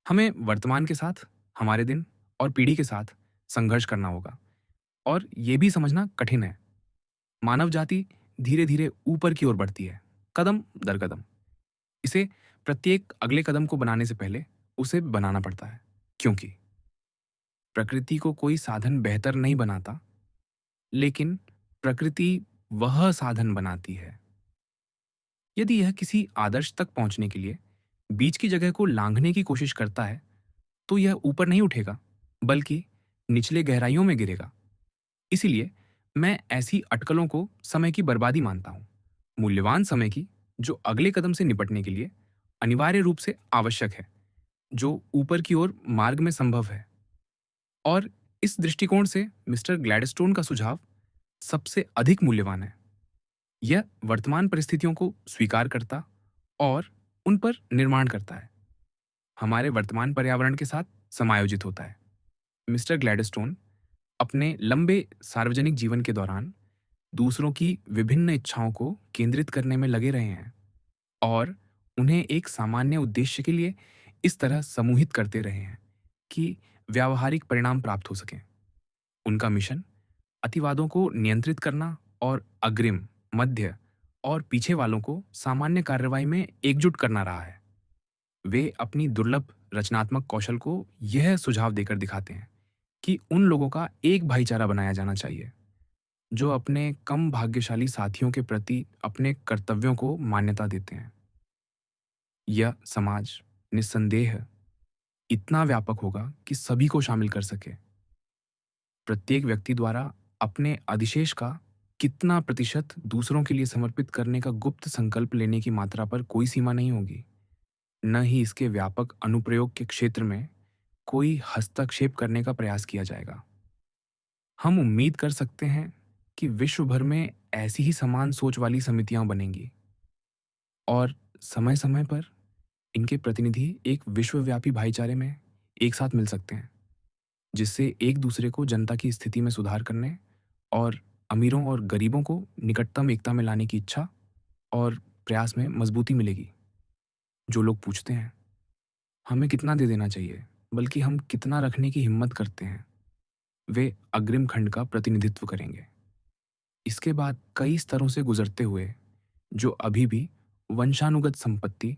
Speaker 1: हमें वर्तमान के साथ, हमारे दिन और पीढ़ी के साथ संघर्ष करना होगा और ये भी समझना कठिन है। मानव जाति धीरे-धीरे ऊपर की ओर बढ़ती है, कदम दर कदम। इसे प्रत्येक अगले कदम को बनाने से पहले उसे बनाना पड़ता है। क्योंकि प्रकृति को कोई साधन बेहतर नहीं बनाता, लेकिन प्रकृति वह साधन बनाती है। यदि यह किसी आदर्श तक पहुंचने के लिए बीच की जगह को लांघने की कोशिश करता है, तो यह ऊपर नहीं उठेगा, बल्कि निचले गहराइयों में गिरेगा। इसीलिए मैं ऐसी अटकलों को समय की बर्बादी मानता हूँ। मूल्यवान समय की, जो अगले कदम से निपटने के लिए अनिवार्य रूप से आवश्यक है, जो ऊपर की ओर मार्ग में संभव है। और इस दृष्टिकोण से मिस्टर ग्लैडस्टोन का सुझाव सबसे अधिक मूल्यवान है। यह वर्तमान परिस्थितियों को स्वीकार करता और उन पर निर्माण करता है, हमारे वर्तमान पर्यावरण के साथ समायोजित होता है। मिस्टर ग्लैडस्टोन अपने लंबे सार्वजनिक जीवन के दौरान दूसरों की विभिन्न इच्छाओं को केंद्रित करने में लगे रहे हैं और उन्हें एक सामान्य उद्देश्य के लिए इस तरह समूहित करते रहे हैं कि व्यावहारिक परिणाम प्राप्त हो सकें। उनका मिशन अतिवादों को नियंत्रित करना और अग्रिम, मध्य और पीछे वालों को सामान्य कार्रवाई में एकजुट करना रहा है। वे अपनी दुर्लभ रचनात्मक कौशल को यह सुझाव देकर दिखाते हैं कि उन लोगों का एक भाईचारा बनाया जाना चाहिए जो अपने कम भाग्यशाली साथियों के प्रति अपने कर्तव्यों को मान्यता देते हैं। यह समाज निस्संदेह इतना व्यापक होगा कि सभी को शामिल कर सके। प्रत्येक व्यक्ति द्वारा अपने अधिशेष का कितना प्रतिशत दूसरों के लिए समर्पित करने का गुप्त संकल्प लेने की मात्रा पर कोई सीमा नहीं होगी। न ही इसके व्यापक अनुप्रयोग के क्षेत्र में कोई हस्तक्षेप करने का प्रयास किया जाएगा। हम उम्मीद कर सकते हैं कि विश्व भर में ऐसी ही समान सोच वाली समितियां बनेंगी और समय-समय पर इनके प्रतिनिधि एक विश्वव्यापी भाईचारे में एक साथ मिल सकते हैं, जिससे एक दूसरे को जनता की स्थिति में सुधार करने और अमीरों और गरीबों को निकटतम एकता में लाने की इच्छा और प्रयास में मजबूती मिलेगी। जो लोग पूछते हैं, हमें कितना दे देना चाहिए, बल्कि हम कितना रखने की हिम्मत करते हैं, वे अग्रिम खंड का प्रतिनिधित्व करेंगे। इसके बाद कई स्तरों से गुजरते हुए जो अभी भी वंशानुगत संपत्ति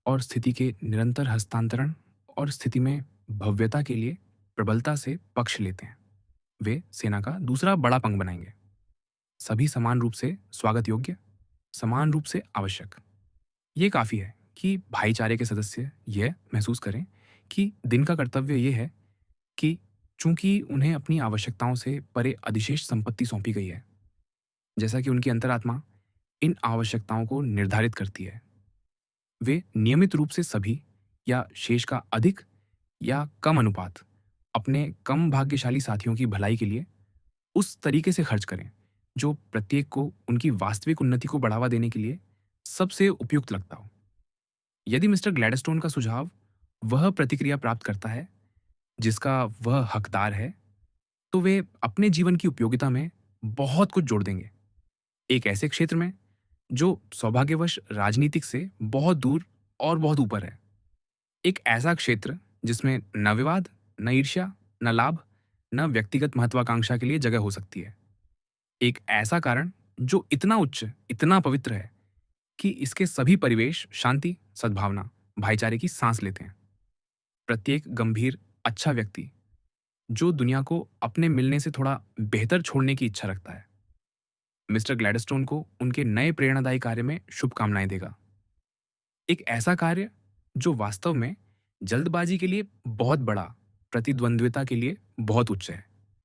Speaker 1: और स्थिति के निरंतर हस्तांतरण और स्थिति में भव्यता के लिए प्रबलता से पक्ष लेते हैं, वे सेना का दूसरा बड़ा पंख बनाएंगे। सभी समान रूप से स्वागत योग्य, समान रूप से आवश्यक। ये काफी है कि भाईचारे के सदस्य यह महसूस करें कि दिन का कर्तव्य यह है कि चूंकि उन्हें अपनी आवश्यकताओं से परे अधिशेष संपत्ति सौंपी गई है, जैसा कि उनकी अंतरात्मा इन आवश्यकताओं को निर्धारित करती है, वे नियमित रूप से सभी या शेष का अधिक या कम अनुपात अपने कम भाग्यशाली साथियों की भलाई के लिए उस तरीके से खर्च करें जो प्रत्येक को उनकी वास्तविक उन्नति को बढ़ावा देने के लिए सबसे उपयुक्त लगता हो। यदि मिस्टर ग्लैडस्टोन का सुझाव वह प्रतिक्रिया प्राप्त करता है जिसका वह हकदार है, तो वे अपने जीवन की उपयोगिता में बहुत कुछ जोड़ देंगे। एक ऐसे क्षेत्र में जो सौभाग्यवश राजनीतिक से बहुत दूर और बहुत ऊपर है। एक ऐसा क्षेत्र जिसमें न विवाद, न ईर्ष्या, न लाभ, न व्यक्तिगत महत्वाकांक्षा के लिए जगह हो सकती है। एक ऐसा कारण जो इतना उच्च, इतना पवित्र है कि इसके सभी परिवेश शांति, सद्भावना, भाईचारे की सांस लेते हैं। प्रत्येक गंभीर, अच्छा व्यक्ति जो दुनिया को अपने मिलने से थोड़ा बेहतर छोड़ने की इच्छा रखता है, मिस्टर ग्लैडस्टोन को उनके नए प्रेरणादायी कार्य में शुभकामनाएं देगा। एक ऐसा कार्य जो वास्तव में जल्दबाजी के लिए बहुत बड़ा, प्रतिद्वंद्विता के लिए बहुत उच्च है।